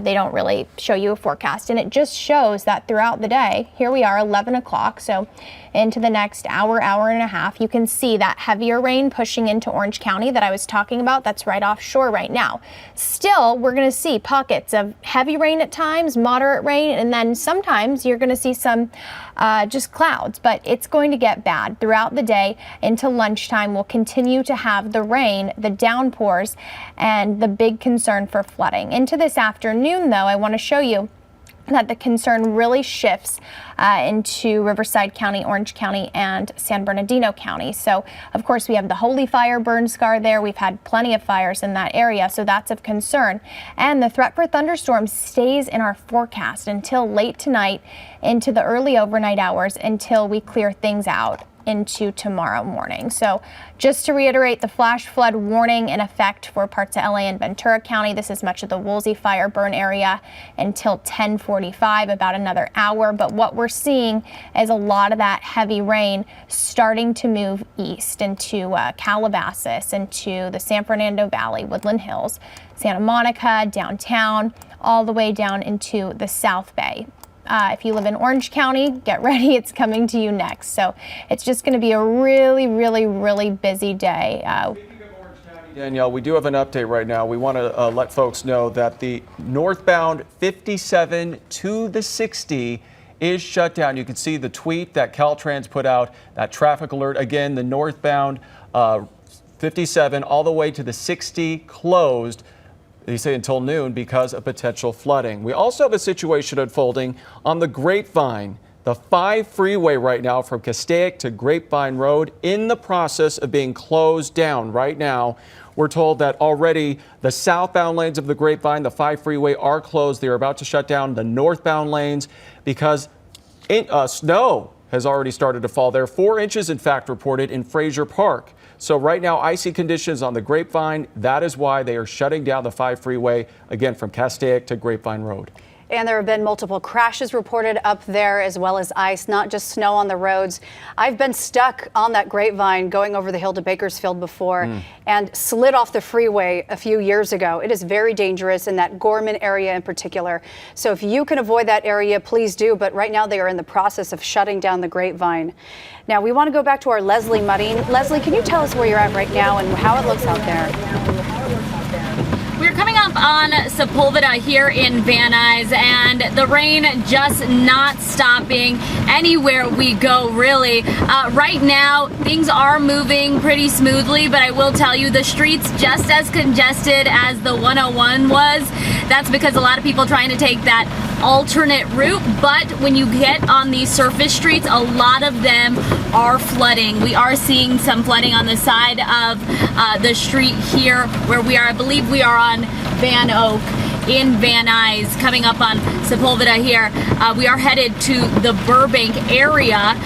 they don't really show you a forecast. And it just shows that throughout the day, here we are 11 o'clock. So into the next hour and a half, you can see that heavier rain pushing into Orange County that I was talking about. That's right offshore right now. Still, we're going to see pockets of heavy rain at times, moderate rain, and then sometimes you're going to see some just clouds, but it's going to get bad throughout the day into lunchtime. We'll continue to have the rain, the downpours, and the big concern for flooding. Into this afternoon, though, I want to show you that the concern really shifts into Riverside County, Orange County, and San Bernardino County. So, of course, we have the Holy Fire burn scar there. We've had plenty of fires in that area, so that's of concern. And the threat for thunderstorms stays in our forecast until late tonight, into the early overnight hours, until we clear things out into tomorrow morning. So just to reiterate, the flash flood warning in effect for parts of LA and Ventura County. This is much of the Woolsey fire burn area until 10:45, about another hour. But what we're seeing is a lot of that heavy rain starting to move east into Calabasas, into the San Fernando Valley, Woodland Hills, Santa Monica, downtown, all the way down into the South Bay. If you live in Orange County, get ready, it's coming to you next. So it's just going to be a really, really, really busy day. Danielle, we do have an update right now. We want to let folks know that the northbound 57 to the 60 is shut down. You can see the tweet that Caltrans put out, that traffic alert. Again, the northbound 57 all the way to the 60 closed. They say until noon because of potential flooding. We also have a situation unfolding on the Grapevine, the 5 freeway right now from Castaic to Grapevine Road, in the process of being closed down right now. We're told that already the southbound lanes of the Grapevine, the 5 freeway, are closed. They're about to shut down the northbound lanes because snow has already started to fall there. 4 inches, in fact, reported in Fraser Park. So right now, icy conditions on the Grapevine. That is why they are shutting down the 5 freeway, again, from Castaic to Grapevine Road. And there have been multiple crashes reported up there, as well as ice, not just snow on the roads. I've been stuck on that Grapevine going over the hill to Bakersfield before and slid off the freeway a few years ago. It is very dangerous in that Gorman area in particular. So if you can avoid that area, please do. But right now they are in the process of shutting down the Grapevine. Now we want to go back to our Leslie Mudding. Leslie, can you tell us where you're at right now and how it looks out there? We're coming up on Sepulveda here in Van Nuys, and the rain just not stopping anywhere we go, really. Right now, things are moving pretty smoothly, but I will tell you the street's just as congested as the 101 was. That's because a lot of people trying to take that alternate route, but when you get on these surface streets, a lot of them are flooding. We are seeing some flooding on the side of the street here where we are. I believe we are on Van Oak in Van Nuys, coming up on Sepulveda here. We are headed to the Burbank area.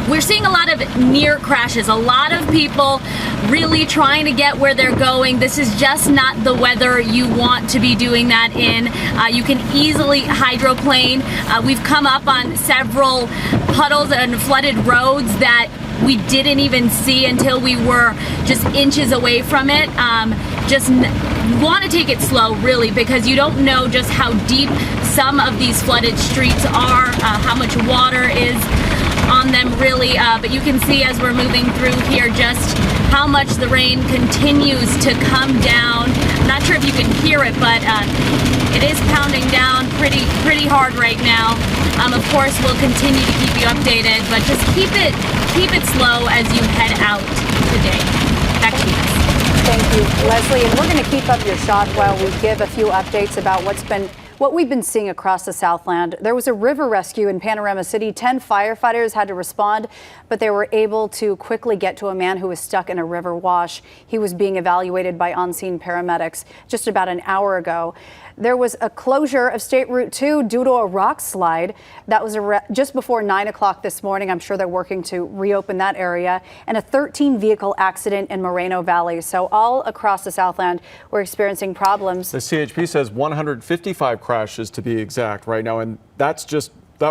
We're seeing a lot of near crashes, a lot of people really trying to get where they're going. This is just not the weather you want to be doing that in. You can easily hydroplane. We've come up on several puddles and flooded roads that we didn't even see until we were just inches away from it. Just want to take it slow, really, because you don't know just how deep some of these flooded streets are, how much water is on them, really. But you can see as we're moving through here just how much the rain continues to come down. I'm not sure if you can hear it, but it is pounding down pretty hard right now. Of course, we'll continue to keep you updated, but just keep it slow as you head out today. Back to you guys. Thank you, Leslie. And we're going to keep up your shot while we give a few updates about what's been What we've been seeing across the Southland, there was a river rescue in Panorama City. 10 firefighters had to respond, but they were able to quickly get to a man who was stuck in a river wash. He was being evaluated by on-scene paramedics just about an hour ago. There was a closure of State Route 2 due to a rock slide. That was just before 9 o'clock this morning. I'm sure they're working to reopen that area. And a 13-vehicle accident in Moreno Valley. So all across the Southland, we're experiencing problems. The CHP says 155 crashes to be exact right now, and that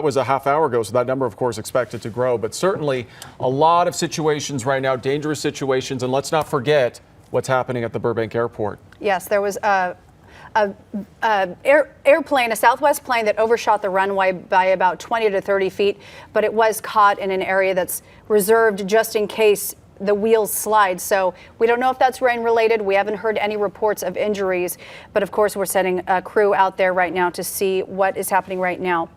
was a half hour ago, so that number, of course, expected to grow. But certainly a lot of situations right now, dangerous situations, and let's not forget what's happening at the Burbank airport. Yes, there was a airplane, a Southwest plane that overshot the runway by about 20 to 30 feet, but it was caught in an area that's reserved just in case the wheels slide. So we don't know if that's rain related. We haven't heard any reports of injuries, but of course we're sending a crew out there right now to see what is happening right now.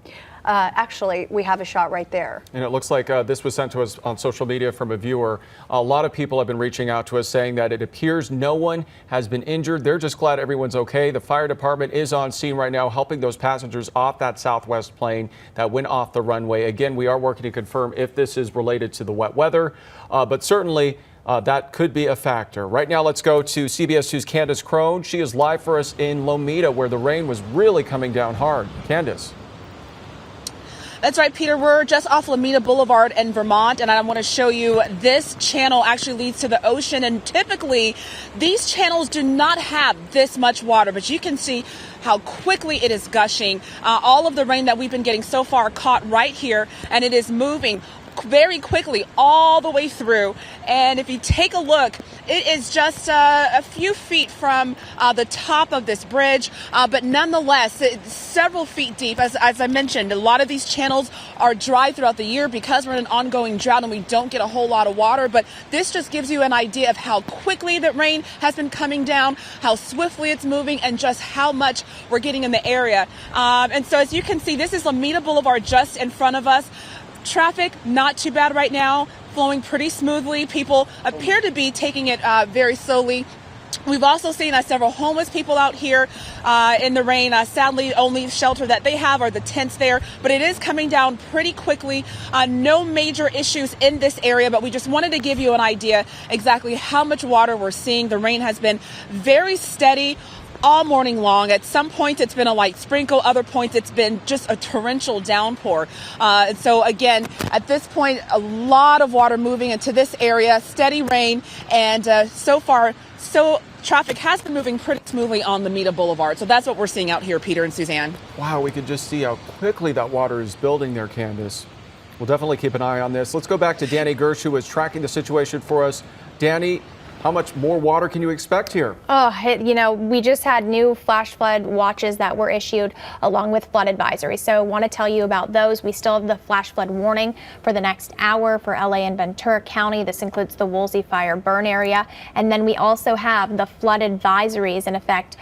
Actually, we have a shot right there. And it looks like this was sent to us on social media from a viewer. A lot of people have been reaching out to us saying that it appears no one has been injured. They're just glad everyone's okay. The fire department is on scene right now helping those passengers off that Southwest plane that went off the runway. Again, we are working to confirm if this is related to the wet weather, but certainly that could be a factor. Right now, let's go to CBS 2's Candace Crone. She is live for us in Lomita, where the rain was really coming down hard. Candace. That's right, Peter. We're just off Lomita Boulevard in Vermont, and I want to show you this channel actually leads to the ocean. And typically, these channels do not have this much water, but you can see how quickly it is gushing. All of the rain that we've been getting so far caught right here, and it is moving very quickly all the way through. And if you take a look, it is just a few feet from the top of this bridge, but nonetheless, it's several feet deep. As I mentioned, a lot of these channels are dry throughout the year because we're in an ongoing drought and we don't get a whole lot of water. But this just gives you an idea of how quickly the rain has been coming down, how swiftly it's moving, and just how much we're getting in the area. And so as you can see, this is Lomita Boulevard just in front of us. Traffic, not too bad right now, flowing pretty smoothly. People appear to be taking it very slowly. We've also seen several homeless people out here in the rain. Sadly, only shelter that they have are the tents there, but it is coming down pretty quickly. No major issues in this area, but we just wanted to give you an idea exactly how much water we're seeing. The rain has been very steady all morning long. At some points it's been a light sprinkle, other points it's been just a torrential downpour. And so again, at this point, a lot of water moving into this area, steady rain, and so far, traffic has been moving pretty smoothly on Lomita Boulevard. So that's what we're seeing out here, Peter and Suzanne. Wow, we can just see how quickly that water is building there, Candace. We'll definitely keep an eye on this. Let's go back to Danny Gersh, who is tracking the situation for us. Danny, how much more water can you expect here? We just had new flash flood watches that were issued along with flood advisories. So I want to tell you about those. We still have the flash flood warning for the next hour for LA and Ventura County. This includes the Woolsey fire burn area. And then we also have the flood advisories in effect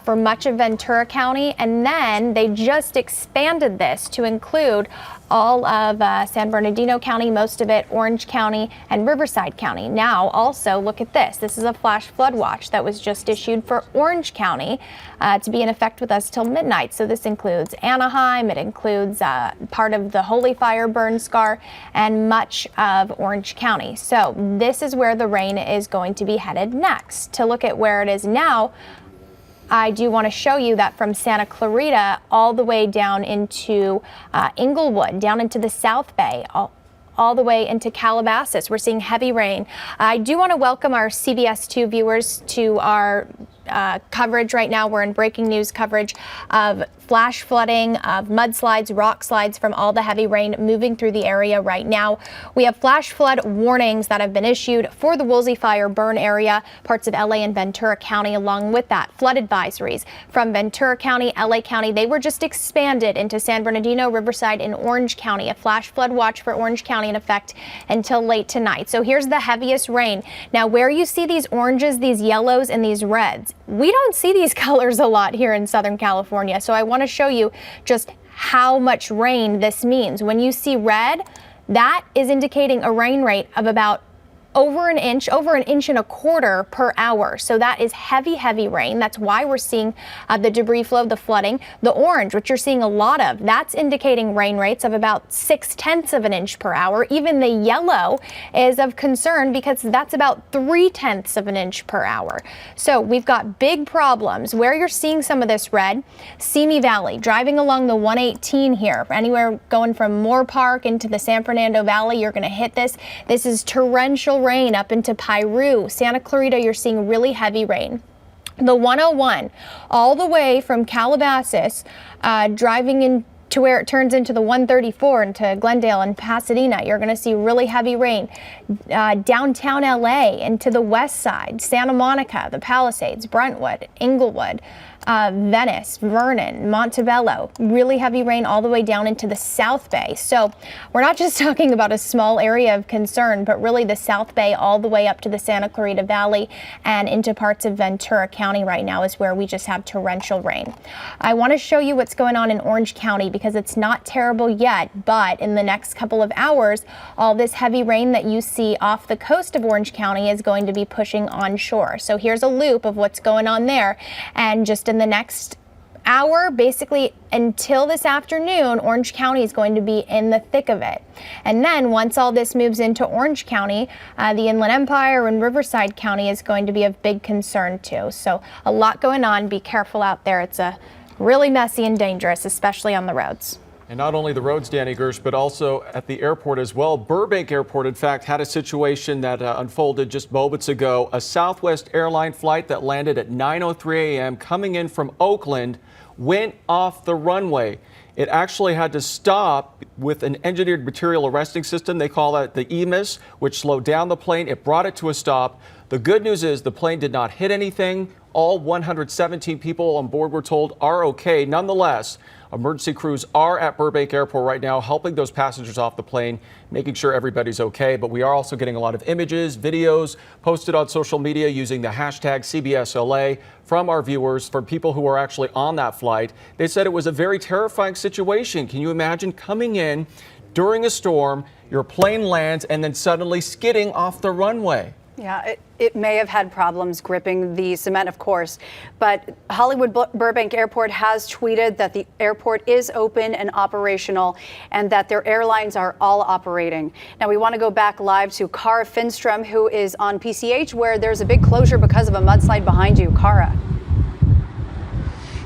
for much of Ventura County. And then they just expanded this to include all of San Bernardino County, most of it, Orange County, and Riverside County. Now, also, look at this. This is a flash flood watch that was just issued for Orange County to be in effect with us till midnight. So this includes Anaheim, it includes part of the Holy Fire burn scar, and much of Orange County. So this is where the rain is going to be headed next. To look at where it is now, I do want to show you that from Santa Clarita all the way down into Inglewood, down into the South Bay, all the way into Calabasas. We're seeing heavy rain. I do want to welcome our CBS 2 viewers to our coverage right now. We're in breaking news coverage of flash flooding, of mudslides, rock slides from all the heavy rain moving through the area right now. We have flash flood warnings that have been issued for the Woolsey fire burn area, parts of LA and Ventura County. Along with that, flood advisories from Ventura County, LA County. They were just expanded into San Bernardino, Riverside, and Orange County. A flash flood watch for Orange County in effect until late tonight. So here's the heaviest rain. Now, where you see these oranges, these yellows, and these reds, we don't see these colors a lot here in Southern California. So I want to show you just how much rain this means. When you see red, that is indicating a rain rate of about over an inch and a quarter per hour. So that is heavy, heavy rain. That's why we're seeing the debris flow, the flooding. The orange, which you're seeing a lot of, that's indicating rain rates of about 0.6 of an inch per hour. Even the yellow is of concern because that's about 0.3 of an inch per hour. So we've got big problems. Where you're seeing some of this red, Simi Valley, driving along the 118 here, anywhere going from Moore Park into the San Fernando Valley, you're going to hit this. This is torrential rain up into Piru. Santa Clarita, you're seeing really heavy rain. The 101, all the way from Calabasas, driving in to where it turns into the 134 into Glendale and Pasadena, you're going to see really heavy rain. Downtown LA into the west side, Santa Monica, the Palisades, Brentwood, Inglewood, Venice, Vernon, Montebello, really heavy rain all the way down into the South Bay. So we're not just talking about a small area of concern, but really the South Bay all the way up to the Santa Clarita Valley and into parts of Ventura County right now is where we just have torrential rain. I want to show you what's going on in Orange County because it's not terrible yet, but in the next couple of hours, all this heavy rain that you see off the coast of Orange County is going to be pushing onshore. So here's a loop of what's going on there, and just in the next hour, basically until this afternoon, Orange County is going to be in the thick of it. And then once all this moves into Orange County, the Inland Empire and Riverside County is going to be of big concern too. So a lot going on. Be careful out there. It's really messy and dangerous, especially on the roads. And not only the roads, Danny Gersh, but also at the airport as well. Burbank Airport, in fact, had a situation that unfolded just moments ago. A Southwest airline flight that landed at 9:03 a.m. coming in from Oakland went off the runway. It actually had to stop with an engineered material arresting system. They call that the EMIS, which slowed down the plane. It brought it to a stop. The good news is the plane did not hit anything. All 117 people on board, we're told, are okay. Nonetheless, emergency crews are at Burbank Airport right now helping those passengers off the plane, making sure everybody's okay. But we are also getting a lot of images, videos posted on social media using the hashtag CBSLA from our viewers, from people who are actually on that flight. They said it was a very terrifying situation. Can you imagine coming in during a storm, your plane lands, and then suddenly skidding off the runway? Yeah, it may have had problems gripping the cement, of course, but Hollywood Burbank Airport has tweeted that the airport is open and operational and that their airlines are all operating. Now, we want to go back live to Cara Finstrom, who is on PCH, where there's a big closure because of a mudslide behind you. Cara.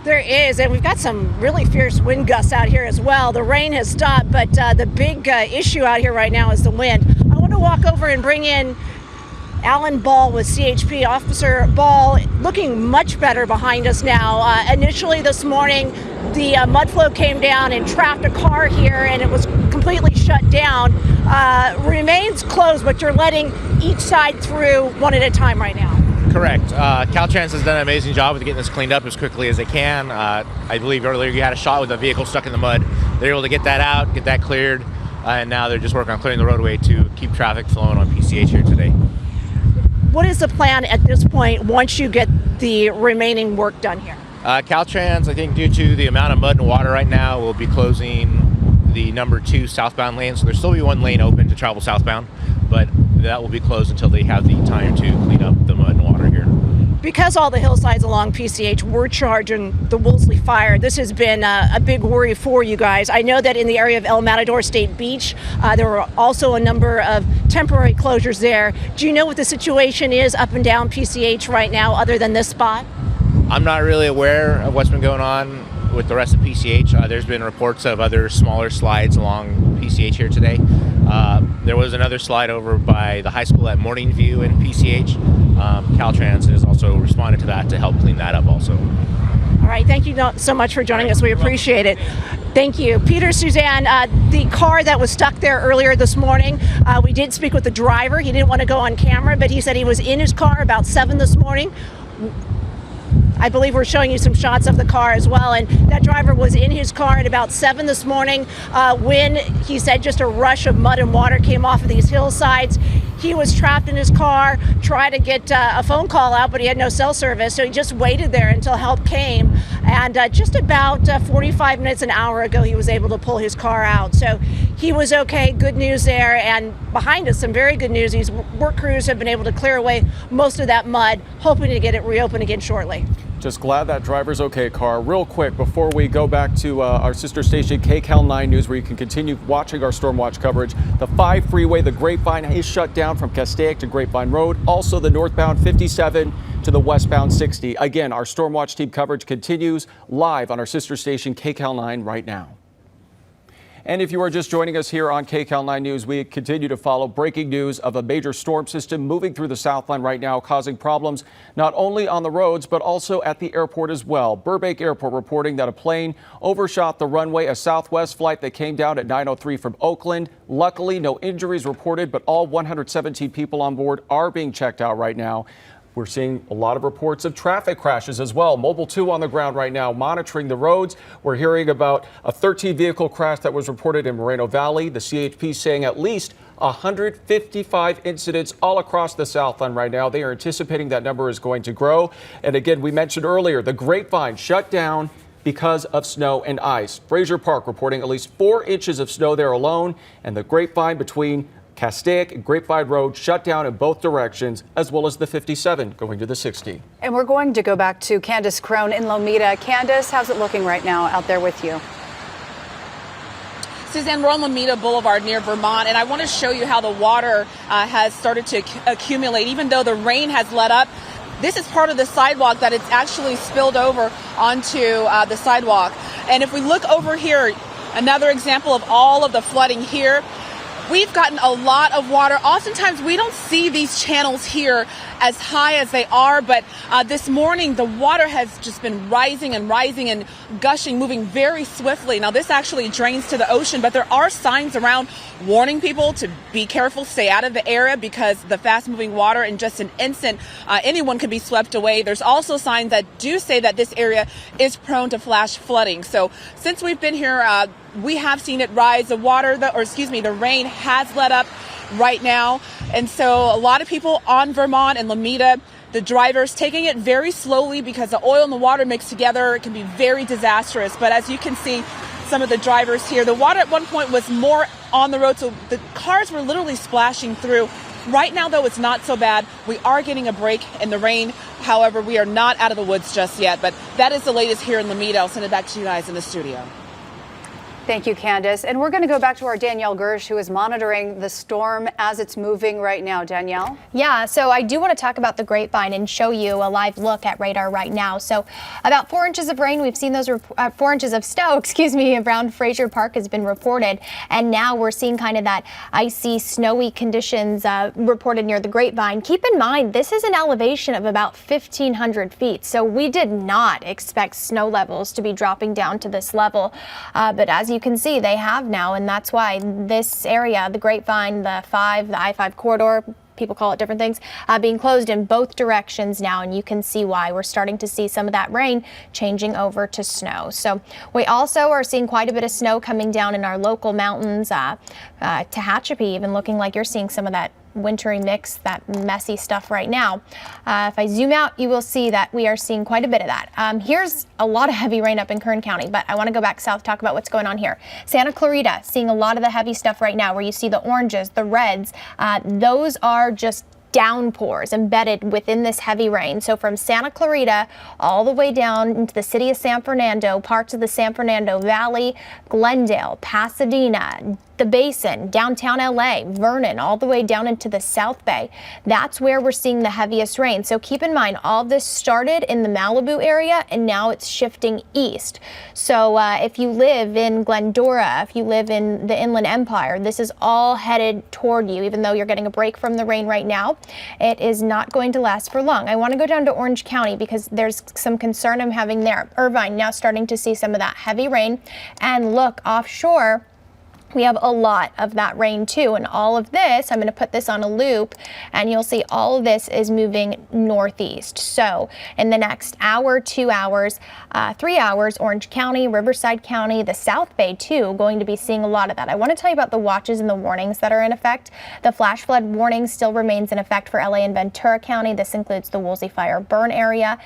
There is, and we've got some really fierce wind gusts out here as well. The rain has stopped, but the big issue out here right now is the wind. I want to walk over and bring in Alan Ball with CHP. Officer Ball, looking much better behind us now. Initially this morning, the mud flow came down and trapped a car here, and it was completely shut down. Remains closed, but you're letting each side through one at a time right now. Correct. Caltrans has done an amazing job with getting this cleaned up as quickly as they can. I believe earlier you had a shot with a vehicle stuck in the mud. They're able to get that out, get that cleared, and now they're just working on clearing the roadway to keep traffic flowing on PCH here today. What is the plan at this point once you get the remaining work done here? Caltrans, I think due to the amount of mud and water right now, will be closing the number 2 southbound lane. So there'll still be one lane open to travel southbound, but that will be closed until they have the time to clean up the mud and water here. Because all the hillsides along PCH were charging the Woolsey fire, this has been a big worry for you guys. I know that in the area of El Matador State Beach, there were also a number of temporary closures there. Do you know what the situation is up and down PCH right now, other than this spot? I'm not really aware of what's been going on with the rest of PCH. There's been reports of other smaller slides along PCH here today. There was another slide over by the high school at Morning View in PCH. Caltrans has also responded to that to help clean that up also. All right, thank you so much for joining us. We appreciate it. Thank you. Peter, Suzanne, the car that was stuck there earlier this morning, we did speak with the driver. He didn't want to go on camera, but he said he was in his car about 7 this morning. I believe we're showing you some shots of the car as well, and that driver was in his car at about 7 this morning when he said just a rush of mud and water came off of these hillsides. He was trapped in his car, tried to get a phone call out, but he had no cell service, so he just waited there until help came. And just about 45 minutes, an hour ago, he was able to pull his car out. So he was okay. Good news there. And behind us, some very good news. These work crews have been able to clear away most of that mud, hoping to get it reopened again shortly. Just glad that driver's okay, Car. Real quick, before we go back to our sister station, KCAL 9 News, where you can continue watching our storm watch coverage. The 5 freeway, the Grapevine, is shut down from Castaic to Grapevine Road. Also, the northbound 57 to the westbound 60. Again, our storm watch team coverage continues live on our sister station, KCAL 9, right now. And if you are just joining us here on KCAL 9 News, we continue to follow breaking news of a major storm system moving through the Southland right now, causing problems not only on the roads, but also at the airport as well. Burbank Airport reporting that a plane overshot the runway, a Southwest flight that came down at 9:03 from Oakland. Luckily, no injuries reported, but all 117 people on board are being checked out right now. We're seeing a lot of reports of traffic crashes as well. Mobile 2 on the ground right now monitoring the roads. We're hearing about a 13-vehicle crash that was reported in Moreno Valley. The CHP saying at least 155 incidents all across the Southland right now. They are anticipating that number is going to grow. And again, we mentioned earlier, the Grapevine shut down because of snow and ice. Fraser Park reporting at least 4 inches of snow there alone. And the Grapevine between Castaic and Grapevine Road shut down in both directions, as well as the 57 going to the 60. And we're going to go back to Candace Crone in Lomita. Candace, how's it looking right now out there with you? Suzanne, we're on Lomita Boulevard near Vermont, and I want to show you how the water has started to accumulate. Even though the rain has let up, this is part of the sidewalk that it's actually spilled over onto the sidewalk. And if we look over here, another example of all of the flooding here. We've gotten a lot of water. Oftentimes we don't see these channels here as high as they are, but this morning the water has just been rising and gushing, moving very swiftly. Now this actually drains to the ocean, but there are signs around warning people to be careful, stay out of the area, because the fast moving water in just an instant, anyone could be swept away. There's also signs that do say that this area is prone to flash flooding. So since we've been here, we have seen it rise. The rain has let up right now. And so a lot of people on Vermont and Lomita, the drivers taking it very slowly because the oil and the water mixed together, it can be very disastrous. But as you can see, some of the drivers here, the water at one point was more on the road, so the cars were literally splashing through. Right now, though, it's not so bad. We are getting a break in the rain. However, we are not out of the woods just yet. But that is the latest here in Lomita. I'll send it back to you guys in the studio. Thank you, Candace. And we're going to go back to our Danielle Gersh, who is monitoring the storm as it's moving right now. Danielle? Yeah, so I do want to talk about the Grapevine and show you a live look at radar right now. So about 4 inches of rain, we've seen those 4 inches of snow, around Fraser Park has been reported. And now we're seeing kind of that icy, snowy conditions reported near the Grapevine. Keep in mind, this is an elevation of about 1,500 feet. So we did not expect snow levels to be dropping down to this level. But as you can see, they have now, and that's why this area, the Grapevine, the I-5 corridor, people call it different things, being closed in both directions now, and you can see why. We're starting to see some of that rain changing over to snow. So we also are seeing quite a bit of snow coming down in our local mountains, Tehachapi even looking like you're seeing some of that wintry mix, that messy stuff right now. If I zoom out, you will see that we are seeing quite a bit of that. Here's a lot of heavy rain up in Kern County, but I want to go back south, talk about what's going on here. Santa Clarita, seeing a lot of the heavy stuff right now, where you see the oranges, the reds, those are just downpours embedded within this heavy rain. So from Santa Clarita all the way down into the city of San Fernando, parts of the San Fernando Valley, Glendale, Pasadena, the Basin, downtown LA, Vernon, all the way down into the South Bay. That's where we're seeing the heaviest rain. So keep in mind, all this started in the Malibu area and now it's shifting east. So if you live in Glendora, if you live in the Inland Empire, this is all headed toward you. Even though you're getting a break from the rain right now, it is not going to last for long. I want to go down to Orange County because there's some concern I'm having there. Irvine now starting to see some of that heavy rain, and look offshore. we have a lot of that rain too, and all of this, I'm going to put this on a loop, and you'll see all of this is moving northeast. So in the next hour, 2 hours, 3 hours, Orange County, Riverside County, the South Bay too, going to be seeing a lot of that. I want to tell you about the watches and the warnings that are in effect. The flash flood warning still remains in effect for LA and Ventura County. This includes the Woolsey Fire burn area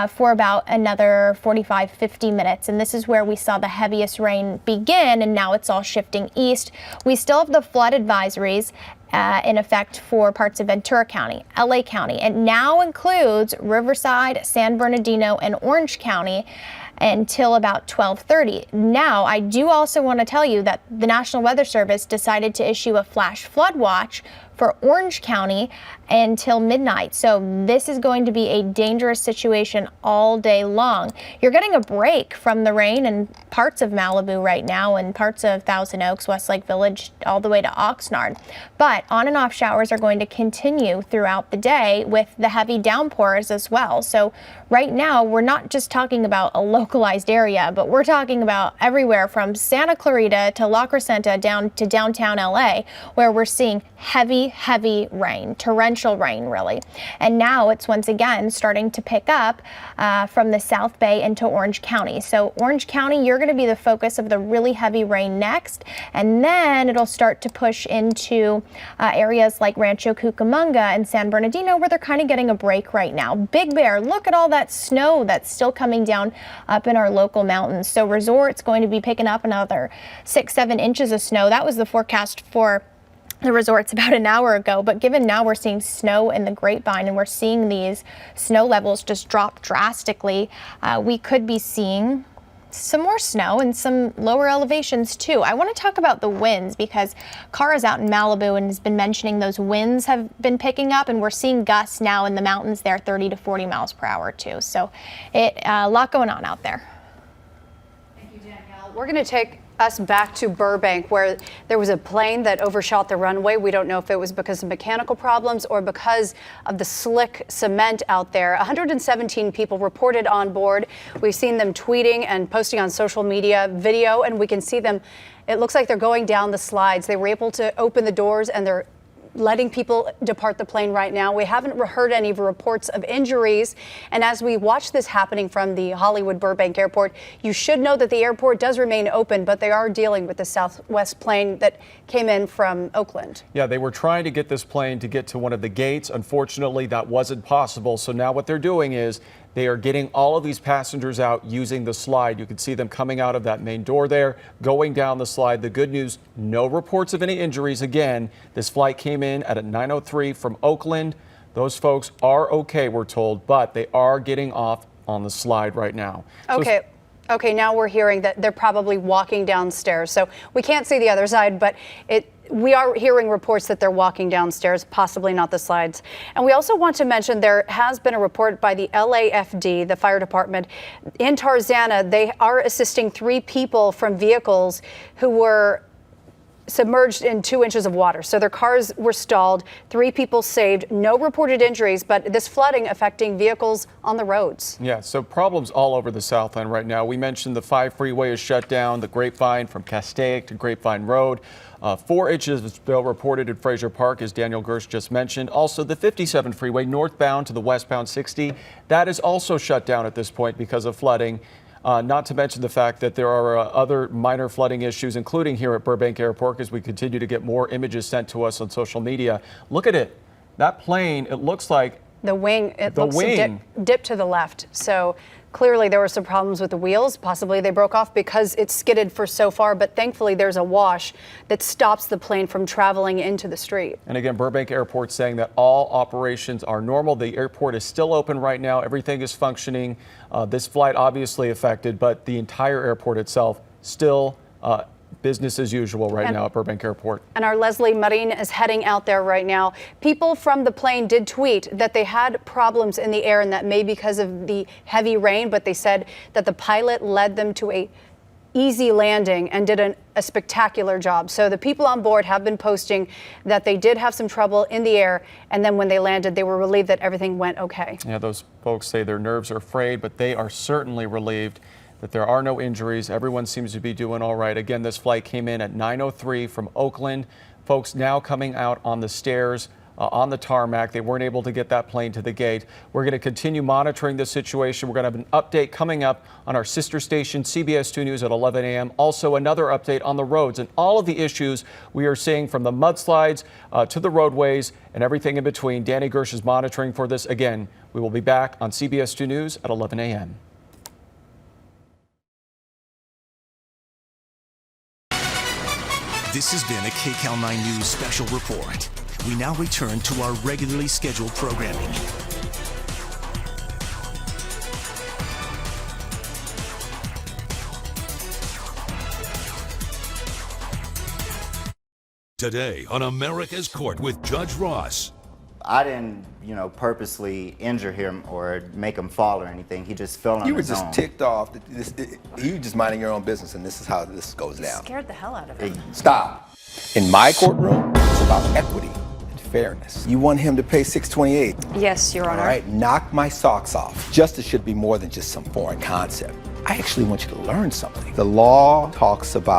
for about another 45-50 minutes, and this is where we saw the heaviest rain begin, and now it's all shifting east. We still have the flood advisories in effect for parts of Ventura County, LA County. It now includes Riverside, San Bernardino, and Orange County until about 12:30. Now, I do also want to tell you that the National Weather Service decided to issue a flash flood watch for Orange County until midnight. So this is going to be a dangerous situation all day long. You're getting a break from the rain in parts of Malibu right now and parts of Thousand Oaks, Westlake Village, all the way to Oxnard. But on and off showers are going to continue throughout the day with the heavy downpours as well. So right now, we're not just talking about a localized area, but we're talking about everywhere from Santa Clarita to La Crescenta down to downtown LA, where we're seeing heavy rain, torrential rain really. And now it's once again starting to pick up from the South Bay into Orange County. So Orange County, you're going to be the focus of the really heavy rain next, and then it'll start to push into areas like Rancho Cucamonga and San Bernardino, where they're kind of getting a break right now. Big Bear, look at all that snow that's still coming down up in our local mountains. So Resort's going to be picking up another 6-7 inches of snow. That was the forecast for the resorts about an hour ago, but given now we're seeing snow in the Grapevine and we're seeing these snow levels just drop drastically, we could be seeing some more snow and some lower elevations too. I want to talk about the winds because Cara is out in Malibu and has been mentioning those winds have been picking up, and we're seeing gusts now in the mountains there 30 to 40 miles per hour too. So a lot going on out there. Thank you, Danielle. We're going to take us back to Burbank, where there was a plane that overshot the runway. We don't know if it was because of mechanical problems or because of the slick cement out there. 117 people reported on board. We've seen them tweeting and posting on social media video, and we can see them. It looks like they're going down the slides. They were able to open the doors, and they're letting people depart the plane right now. We haven't heard any reports of injuries. And as we watch this happening from the Hollywood Burbank Airport, you should know that the airport does remain open, but they are dealing with the Southwest plane that came in from Oakland. Yeah, they were trying to get this plane to get to one of the gates. Unfortunately, that wasn't possible. So now what they're doing is they are getting all of these passengers out using the slide. You can see them coming out of that main door there, going down the slide. The good news, no reports of any injuries. Again, this flight came in at 9:03 from Oakland. Those folks are okay, we're told, but they are getting off on the slide right now. Okay, now we're hearing that they're probably walking downstairs. So we can't see the other side, but we are hearing reports that they're walking downstairs, possibly not the slides. And we also want to mention there has been a report by the LAFD, the fire department, in Tarzana. They are assisting 3 people from vehicles who were submerged in 2 inches of water. So their cars were stalled, 3 people saved, no reported injuries, but this flooding affecting vehicles on the roads. Yeah, so problems all over the Southland right now. We mentioned the 5 freeway is shut down, the Grapevine from Castaic to Grapevine Road. 4 inches of spill reported in Fraser Park, as Daniel Gersh just mentioned. Also, the 57 freeway northbound to the westbound 60, that is also shut down at this point because of flooding. Not to mention the fact that there are other minor flooding issues, including here at Burbank Airport, as we continue to get more images sent to us on social media. Look at it. That plane, it looks like the wing, dip to the left. So clearly there were some problems with the wheels. Possibly they broke off because it skidded for so far, but thankfully there's a wash that stops the plane from traveling into the street. And again, Burbank Airport saying that all operations are normal. The airport is still open right now. Everything is functioning. This flight obviously affected, but the entire airport itself still business as usual right now at Burbank Airport. And our Leslie Marin is heading out there right now. People from the plane did tweet that they had problems in the air, and that may be because of the heavy rain, but they said that the pilot led them to a easy landing and did a spectacular job. So the people on board have been posting that they did have some trouble in the air, and then when they landed, they were relieved that everything went okay. Yeah, those folks say their nerves are frayed, but they are certainly relieved that there are no injuries. Everyone seems to be doing all right. Again, this flight came in at 9:03 from Oakland. Folks now coming out on the stairs on the tarmac. They weren't able to get that plane to the gate. We're going to continue monitoring this situation. We're going to have an update coming up on our sister station, CBS 2 News at 11 a.m. Also, another update on the roads and all of the issues we are seeing, from the mudslides to the roadways and everything in between. Danny Gersh is monitoring for this. Again, we will be back on CBS 2 News at 11 a.m. This has been a KCAL 9 News special report. We now return to our regularly scheduled programming. Today on America's Court with Judge Ross. I didn't, purposely injure him or make him fall or anything. He just fell on his own. You were just ticked off. You were just minding your own business, and this is how this goes down. Scared the hell out of him. Stop. In my courtroom, it's about equity and fairness. You want him to pay $628. Yes, Your Honor. All right, knock my socks off. Justice should be more than just some foreign concept. I actually want you to learn something. The law talks about